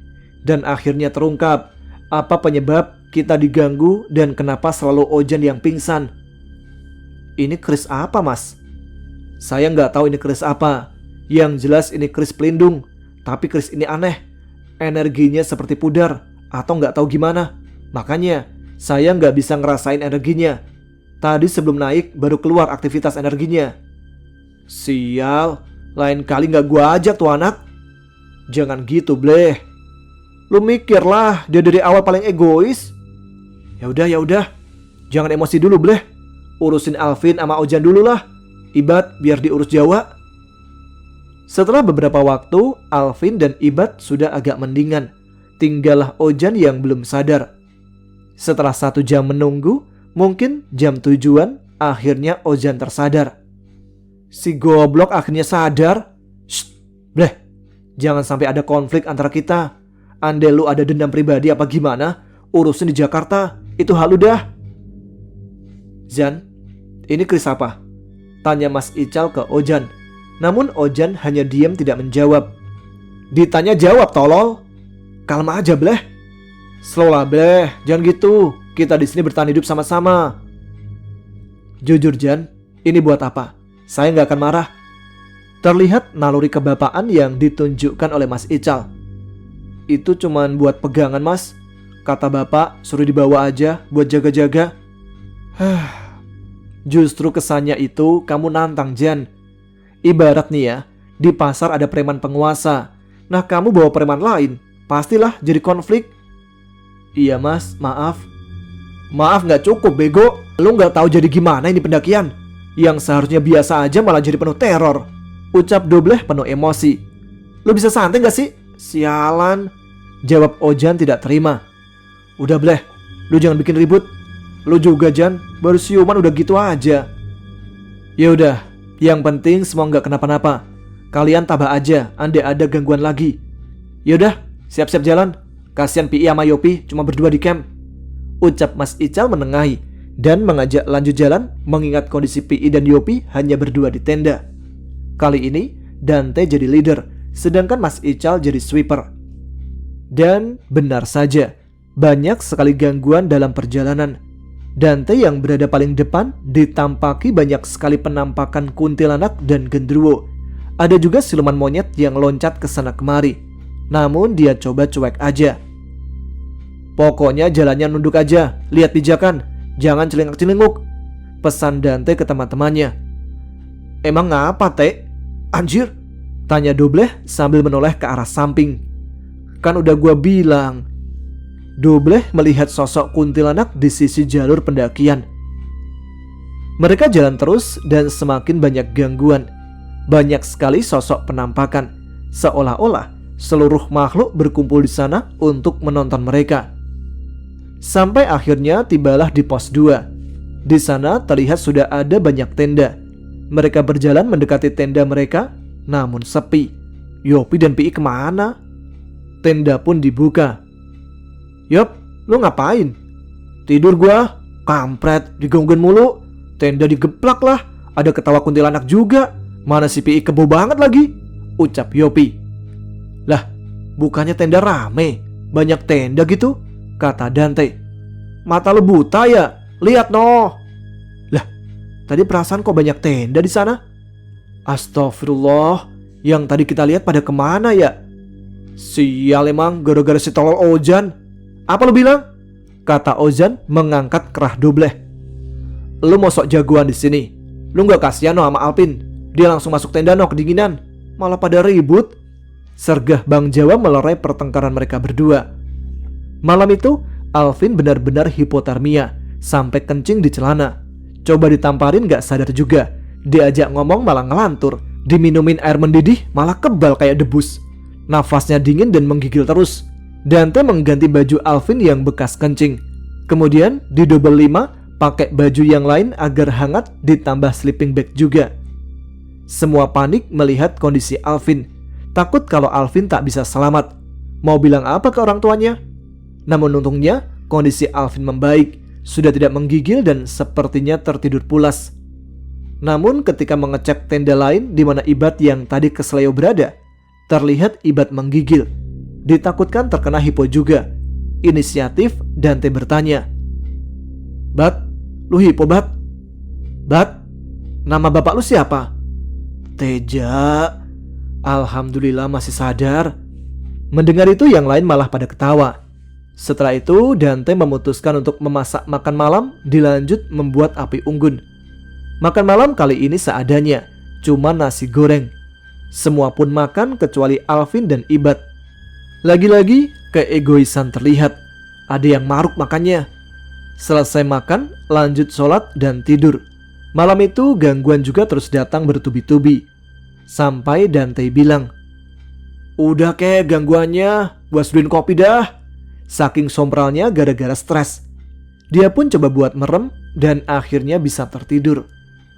dan akhirnya terungkap apa penyebab kita diganggu dan kenapa selalu Ojan yang pingsan." "Ini keris apa, Mas?" "Saya nggak tahu ini keris apa. Yang jelas ini keris pelindung. Tapi keris ini aneh. Energinya seperti pudar atau nggak tahu gimana. Makanya saya nggak bisa ngerasain energinya. Tadi sebelum naik baru keluar aktivitas energinya." "Sial, lain kali nggak gua ajak tuh anak." "Jangan gitu, Bleh. Lu mikirlah, dia dari awal paling egois." Ya udah. Jangan emosi dulu, Bleh. Urusin Alvin sama Ojan dulu lah. Ibad biar diurus Jawa." Setelah beberapa waktu, Alvin dan Ibad sudah agak mendingan. Tinggallah Ojan yang belum sadar. Setelah 1 jam menunggu, mungkin jam tujuan, akhirnya Ojan tersadar. Si goblok akhirnya sadar. "Shh, Bleh. Jangan sampai ada konflik antara kita. Andai lu ada dendam pribadi apa gimana, urusin di Jakarta. Itu hal lu dah." "Jan, ini keris apa?" tanya Mas Ical ke Ojan. Namun Ojan hanya diam tidak menjawab. "Ditanya jawab, tolol." "Kalem aja, Bleh." "Slow lah, Bleh. Jangan gitu. Kita di sini bertahan hidup sama-sama." "Jujur, Jan, ini buat apa? Saya nggak akan marah." Terlihat naluri kebapaan yang ditunjukkan oleh Mas Ical. "Itu cuman buat pegangan, Mas. Kata bapak suruh dibawa aja buat jaga-jaga." Justru kesannya itu kamu nantang, Jan. Ibarat nih ya, di pasar ada preman penguasa. Nah kamu bawa preman lain, pastilah jadi konflik. "Iya Mas, maaf." "Maaf nggak cukup, bego. Lu nggak tahu jadi gimana ini pendakian. Yang seharusnya biasa aja malah jadi penuh teror." Ucap Dobleh penuh emosi. "Lu bisa santai nggak sih? Sialan." Jawab Ojan tidak terima. "Udah Bleh, lu jangan bikin ribut. Lu juga Jan, baru siuman udah gitu aja." "Ya udah, yang penting semua nggak kenapa-napa. Kalian tabah aja, andai ada gangguan lagi." "Yaudah, siap-siap jalan. Kasian Pi sama Yopi cuma berdua di camp." Ucap Mas Ical menengahi dan mengajak lanjut jalan, mengingat kondisi Pi dan Yopi hanya berdua di tenda. Kali ini Dante jadi leader, sedangkan Mas Ical jadi sweeper. Dan benar saja, banyak sekali gangguan dalam perjalanan. Dante yang berada paling depan ditampaki banyak sekali penampakan kuntilanak dan genderuwo. Ada juga siluman monyet yang loncat ke sana kemari. Namun dia coba cuek aja. "Pokoknya jalannya nunduk aja, lihat pijakan, jangan celingak-celinguk," pesan Dante ke teman-temannya. "Emang ngapa, Teh? Anjir?" tanya Dobleh sambil menoleh ke arah samping. "Kan udah gua bilang." Dobleh melihat sosok kuntilanak di sisi jalur pendakian. Mereka jalan terus dan semakin banyak gangguan. Banyak sekali sosok penampakan, seolah-olah seluruh makhluk berkumpul di sana untuk menonton mereka. Sampai akhirnya tibalah di pos 2. Di sana terlihat sudah ada banyak tenda. Mereka berjalan mendekati tenda mereka, namun sepi. Yopi dan Pi kemana? Tenda pun dibuka. "Yop, lu ngapain?" "Tidur gua." "Kampret, digangguin mulu. Tenda digeplak lah. Ada ketawa kuntilanak juga. Mana si Pi kebo banget lagi," ucap Yopi. "Lah, bukannya tenda rame? Banyak tenda gitu," kata Dante. "Mata lu buta ya? Lihat noh." "Lah, tadi perasaan kok banyak tenda di sana?" "Astagfirullah, yang tadi kita lihat pada kemana ya?" "Sial emang, gara-gara si tolol Ojan." "Apa lu bilang?" kata Ojan mengangkat kerah Dobleh. "Lu mau sok jagoan di sini? Lu nggak kasihan no sama Alpin? Dia langsung masuk tenda no kedinginan. Malah pada ribut." Sergah Bang Jawa melerai pertengkaran mereka berdua. Malam itu, Alvin benar-benar hipotermia sampai kencing di celana. Coba ditamparin gak sadar juga. Diajak ngomong malah ngelantur. Diminumin air mendidih malah kebal kayak debus. Nafasnya dingin dan menggigil terus. Dante mengganti baju Alvin yang bekas kencing. Kemudian di double 5 pakai baju yang lain agar hangat ditambah sleeping bag juga. Semua panik melihat kondisi Alvin. Takut kalau Alvin tak bisa selamat. Mau bilang apa ke orang tuanya? Namun untungnya kondisi Alvin membaik. Sudah tidak menggigil dan sepertinya tertidur pulas. Namun ketika mengecek tenda lain di mana Ibad yang tadi kesleo berada, terlihat Ibad menggigil. Ditakutkan terkena hipo juga. Inisiatif Dante bertanya, "Bat, lu hipo, Bat?" "Bat, nama bapak lu siapa?" "Teja." "Alhamdulillah masih sadar." Mendengar itu yang lain malah pada ketawa. Setelah itu Dante memutuskan untuk memasak makan malam, dilanjut membuat api unggun. Makan malam kali ini seadanya, cuma nasi goreng. Semua pun makan kecuali Alvin dan Ibad. Lagi-lagi keegoisan terlihat. Ada yang maruk makannya. Selesai makan, lanjut sholat dan tidur. Malam itu gangguan juga terus datang bertubi-tubi. Sampai Dante bilang, "Udah kayak gangguannya, gua seduin kopi dah." Saking sompralnya gara-gara stres. Dia pun coba buat merem dan akhirnya bisa tertidur.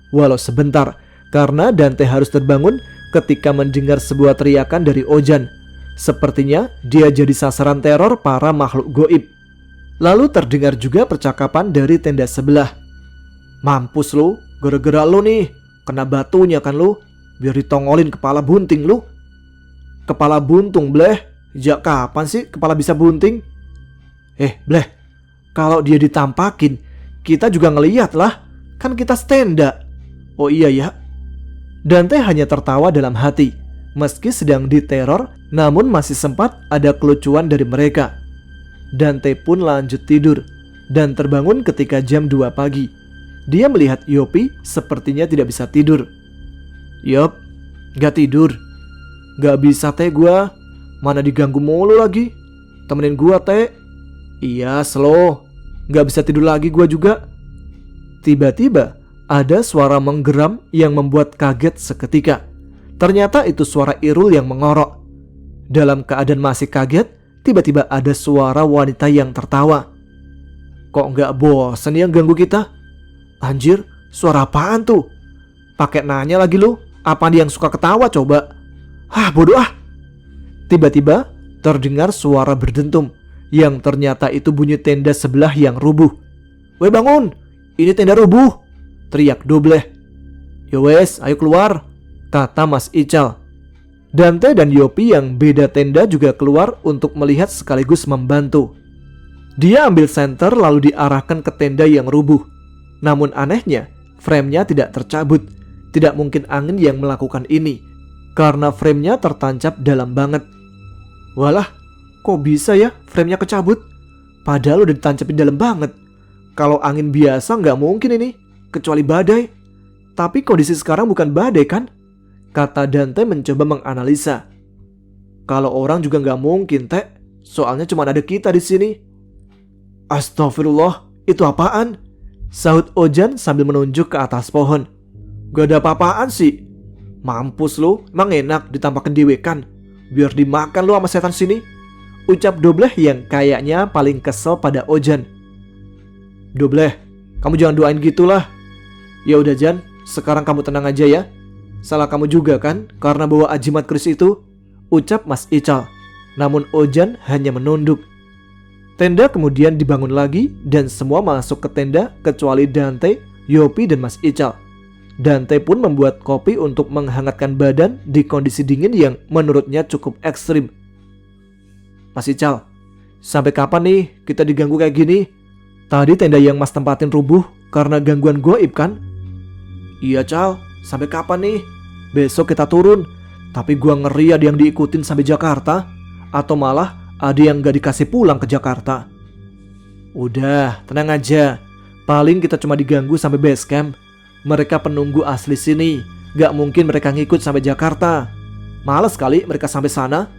Walau sebentar, karena Dante harus terbangun ketika mendengar sebuah teriakan dari Ojan. Sepertinya dia jadi sasaran teror para makhluk goib. Lalu terdengar juga percakapan dari tenda sebelah. "Mampus lu, gara-gara lu nih, kena batunya kan lu, biar ditongolin kepala bunting lu." "Kepala buntung, Bleh? Sejak kapan sih kepala bisa bunting?" Bleh, kalau dia ditampakin, kita juga ngeliat lah, kan kita stenda." "Oh iya ya." Dante hanya tertawa dalam hati. Meski sedang diteror, namun masih sempat ada kelucuan dari mereka. Dante pun lanjut tidur dan terbangun ketika jam 2 pagi. Dia melihat Yopi sepertinya tidak bisa tidur. "Yop, gak tidur?" "Gak bisa teh gua, mana diganggu mulu lagi. Temenin gua teh." "Iya slow, gak bisa tidur lagi gua juga." Tiba-tiba ada suara menggeram yang membuat kaget seketika. Ternyata itu suara Irul yang mengorok. Dalam keadaan masih kaget, tiba-tiba ada suara wanita yang tertawa. "Kok gak bosen yang ganggu kita?" "Anjir, suara apaan tuh? Pakai nanya lagi lu, apa dia yang suka ketawa coba?" Bodoh ah." Tiba-tiba terdengar suara berdentum, yang ternyata itu bunyi tenda sebelah yang rubuh. "Weh bangun, ini tenda rubuh," teriak Dobleh. "Yowes, ayo keluar," kata Mas Ical. Dante dan Yopi yang beda tenda juga keluar untuk melihat sekaligus membantu. Dia ambil senter lalu diarahkan ke tenda yang rubuh. Namun anehnya, frame-nya tidak tercabut. Tidak mungkin angin yang melakukan ini, karena frame-nya tertancap dalam banget. Walah, kok bisa ya frame-nya kecabut? Padahal udah ditancapin dalam banget. Kalau angin biasa nggak mungkin ini, kecuali badai. Tapi kondisi sekarang bukan badai kan? Kata Dante mencoba menganalisa. "Kalau orang juga nggak mungkin, Teh. Soalnya cuma ada kita di sini." "Astagfirullah, itu apaan?" sahut Ojan sambil menunjuk ke atas pohon. "Gak ada apa-apaan sih." "Mampus lu, emang enak ditampakin diwekan. Biar dimakan lu sama setan sini," ucap Dobleh yang kayaknya paling kesel pada Ojan. "Dobleh, kamu jangan doain gitulah." "Ya udah Jan, sekarang kamu tenang aja ya. Salah kamu juga kan karena bawa ajimat keris itu," ucap Mas Ical. Namun Ojan hanya menunduk. Tenda kemudian dibangun lagi dan semua masuk ke tenda kecuali Dante, Yopi dan Mas Ical. Dante pun membuat kopi untuk menghangatkan badan di kondisi dingin yang menurutnya cukup ekstrim. "Mas Ical, sampai kapan nih kita diganggu kayak gini? Tadi tenda yang Mas tempatin rubuh karena gangguan goib kan?" "Iya Cal, sampai kapan nih? Besok kita turun. Tapi gua ngeri ada yang diikutin sampai Jakarta. Atau malah ada yang gak dikasih pulang ke Jakarta." "Udah, tenang aja. Paling kita cuma diganggu sampai base camp. Mereka penunggu asli sini. Gak mungkin mereka ngikut sampai Jakarta. Males kali mereka sampai sana."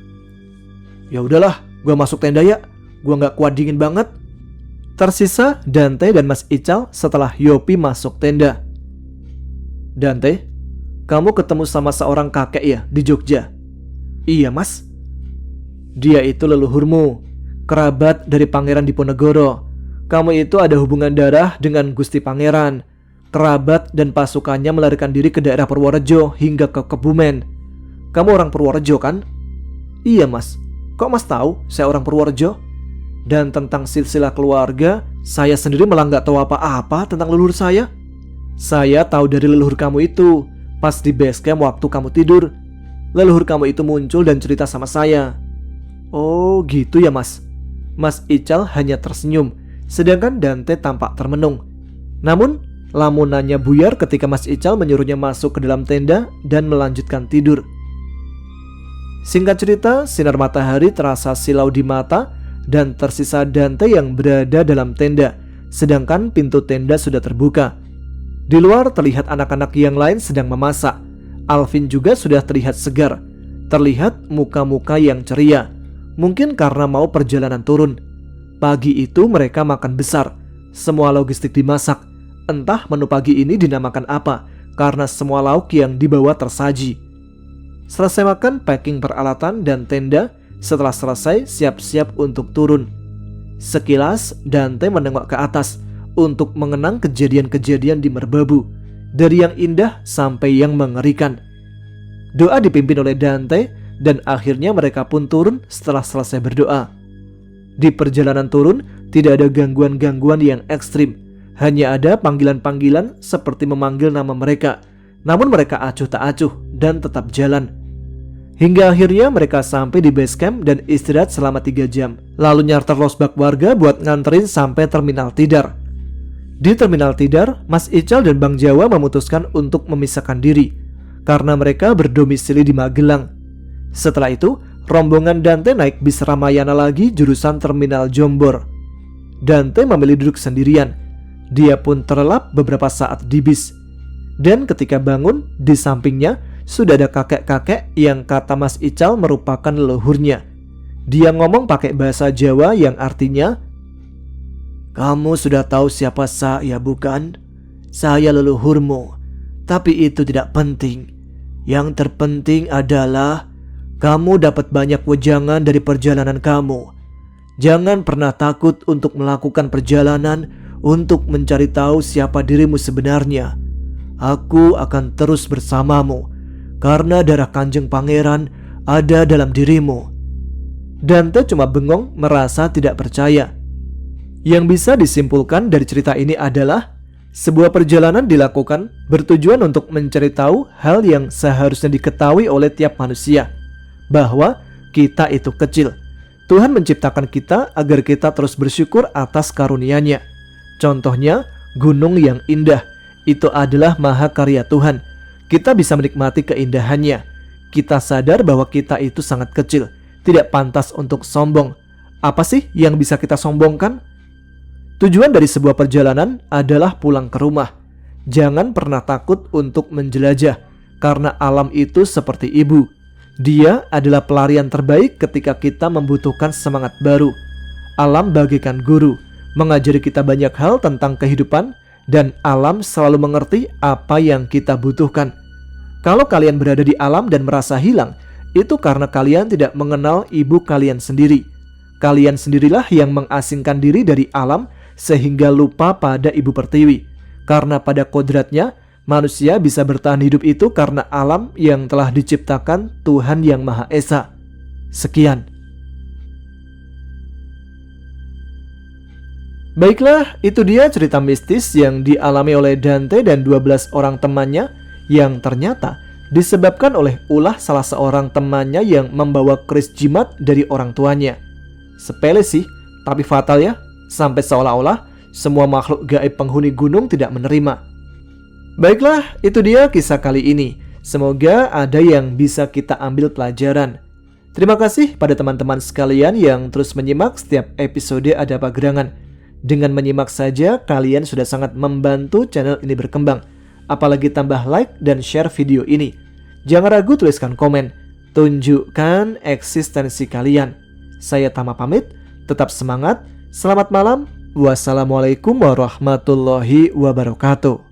"Ya udahlah, gua masuk tenda ya. Gua gak kuat dingin banget." Tersisa Dante dan Mas Ical setelah Yopi masuk tenda. "Dante, kamu ketemu sama seorang kakek ya di Jogja?" "Iya mas." "Dia itu leluhurmu, kerabat dari Pangeran Diponegoro. Kamu itu ada hubungan darah dengan Gusti Pangeran. Kerabat dan pasukannya melarikan diri ke daerah Purworejo hingga ke Kebumen. Kamu orang Purworejo kan?" "Iya mas." "Kok mas tahu saya orang Purworejo? Dan tentang silsilah keluarga, saya sendiri malah nggak tahu apa-apa tentang leluhur saya." "Saya tahu dari leluhur kamu itu pas di base camp waktu kamu tidur. Leluhur kamu itu muncul dan cerita sama saya." "Oh gitu ya mas." Mas Ical hanya tersenyum, sedangkan Dante tampak termenung. Namun lamunannya buyar ketika Mas Ical menyuruhnya masuk ke dalam tenda dan melanjutkan tidur. Singkat cerita, sinar matahari terasa silau di mata dan tersisa Dante yang berada dalam tenda, sedangkan pintu tenda sudah terbuka. Di luar terlihat anak-anak yang lain sedang memasak. Alvin juga sudah terlihat segar. Terlihat muka-muka yang ceria, mungkin karena mau perjalanan turun. Pagi itu mereka makan besar. Semua logistik dimasak. Entah menu pagi ini dinamakan apa, karena semua lauk yang dibawa tersaji. Selesai makan, packing peralatan dan tenda. Setelah selesai, siap-siap untuk turun. Sekilas Dante menengok ke atas untuk mengenang kejadian-kejadian di Merbabu, dari yang indah sampai yang mengerikan. Doa dipimpin oleh Dante dan akhirnya mereka pun turun setelah selesai berdoa. Di perjalanan turun tidak ada gangguan-gangguan yang ekstrim. Hanya ada panggilan-panggilan seperti memanggil nama mereka. Namun mereka acuh tak acuh dan tetap jalan. Hingga akhirnya mereka sampai di base camp dan istirahat selama 3 jam. Lalu nyarter losbak warga buat nganterin sampai Terminal Tidar. Di Terminal Tidar, Mas Ical dan Bang Jawa memutuskan untuk memisahkan diri karena mereka berdomisili di Magelang. Setelah itu, rombongan Dante naik bis Ramayana lagi jurusan Terminal Jombor. Dante memilih duduk sendirian. Dia pun terlelap beberapa saat di bis. Dan ketika bangun, di sampingnya sudah ada kakek-kakek yang kata Mas Ical merupakan leluhurnya. Dia ngomong pakai bahasa Jawa yang artinya, "Kamu sudah tahu siapa saya, bukan? Saya leluhurmu. Tapi itu tidak penting. Yang terpenting adalah kamu dapat banyak wejangan dari perjalanan kamu. Jangan pernah takut untuk melakukan perjalanan untuk mencari tahu siapa dirimu sebenarnya. Aku akan terus bersamamu karena darah Kanjeng Pangeran ada dalam dirimu." Dante cuma bengong merasa tidak percaya. Yang bisa disimpulkan dari cerita ini adalah sebuah perjalanan dilakukan bertujuan untuk mencari tahu hal yang seharusnya diketahui oleh tiap manusia, bahwa kita itu kecil. Tuhan menciptakan kita agar kita terus bersyukur atas karunia-Nya. Contohnya, gunung yang indah itu adalah mahakarya Tuhan. Kita bisa menikmati keindahannya. Kita sadar bahwa kita itu sangat kecil, tidak pantas untuk sombong. Apa sih yang bisa kita sombongkan? Tujuan dari sebuah perjalanan adalah pulang ke rumah. Jangan pernah takut untuk menjelajah, karena alam itu seperti ibu. Dia adalah pelarian terbaik ketika kita membutuhkan semangat baru. Alam bagaikan guru, mengajari kita banyak hal tentang kehidupan, dan alam selalu mengerti apa yang kita butuhkan. Kalau kalian berada di alam dan merasa hilang, itu karena kalian tidak mengenal ibu kalian sendiri. Kalian sendirilah yang mengasingkan diri dari alam sehingga lupa pada ibu pertiwi. Karena pada kodratnya, manusia bisa bertahan hidup itu karena alam yang telah diciptakan Tuhan Yang Maha Esa. Sekian. Baiklah, itu dia cerita mistis yang dialami oleh Dante dan 12 orang temannya yang ternyata disebabkan oleh ulah salah seorang temannya yang membawa keris jimat dari orang tuanya. Sepele sih, tapi fatal ya, sampai seolah-olah semua makhluk gaib penghuni gunung tidak menerima. Baiklah, itu dia kisah kali ini. Semoga ada yang bisa kita ambil pelajaran. Terima kasih pada teman-teman sekalian yang terus menyimak setiap episode Ada Apa Gerangan. Dengan menyimak saja, kalian sudah sangat membantu channel ini berkembang. Apalagi tambah like dan share video ini. Jangan ragu tuliskan komen. Tunjukkan eksistensi kalian. Saya Tama pamit. Tetap semangat. Selamat malam. Wassalamualaikum warahmatullahi wabarakatuh.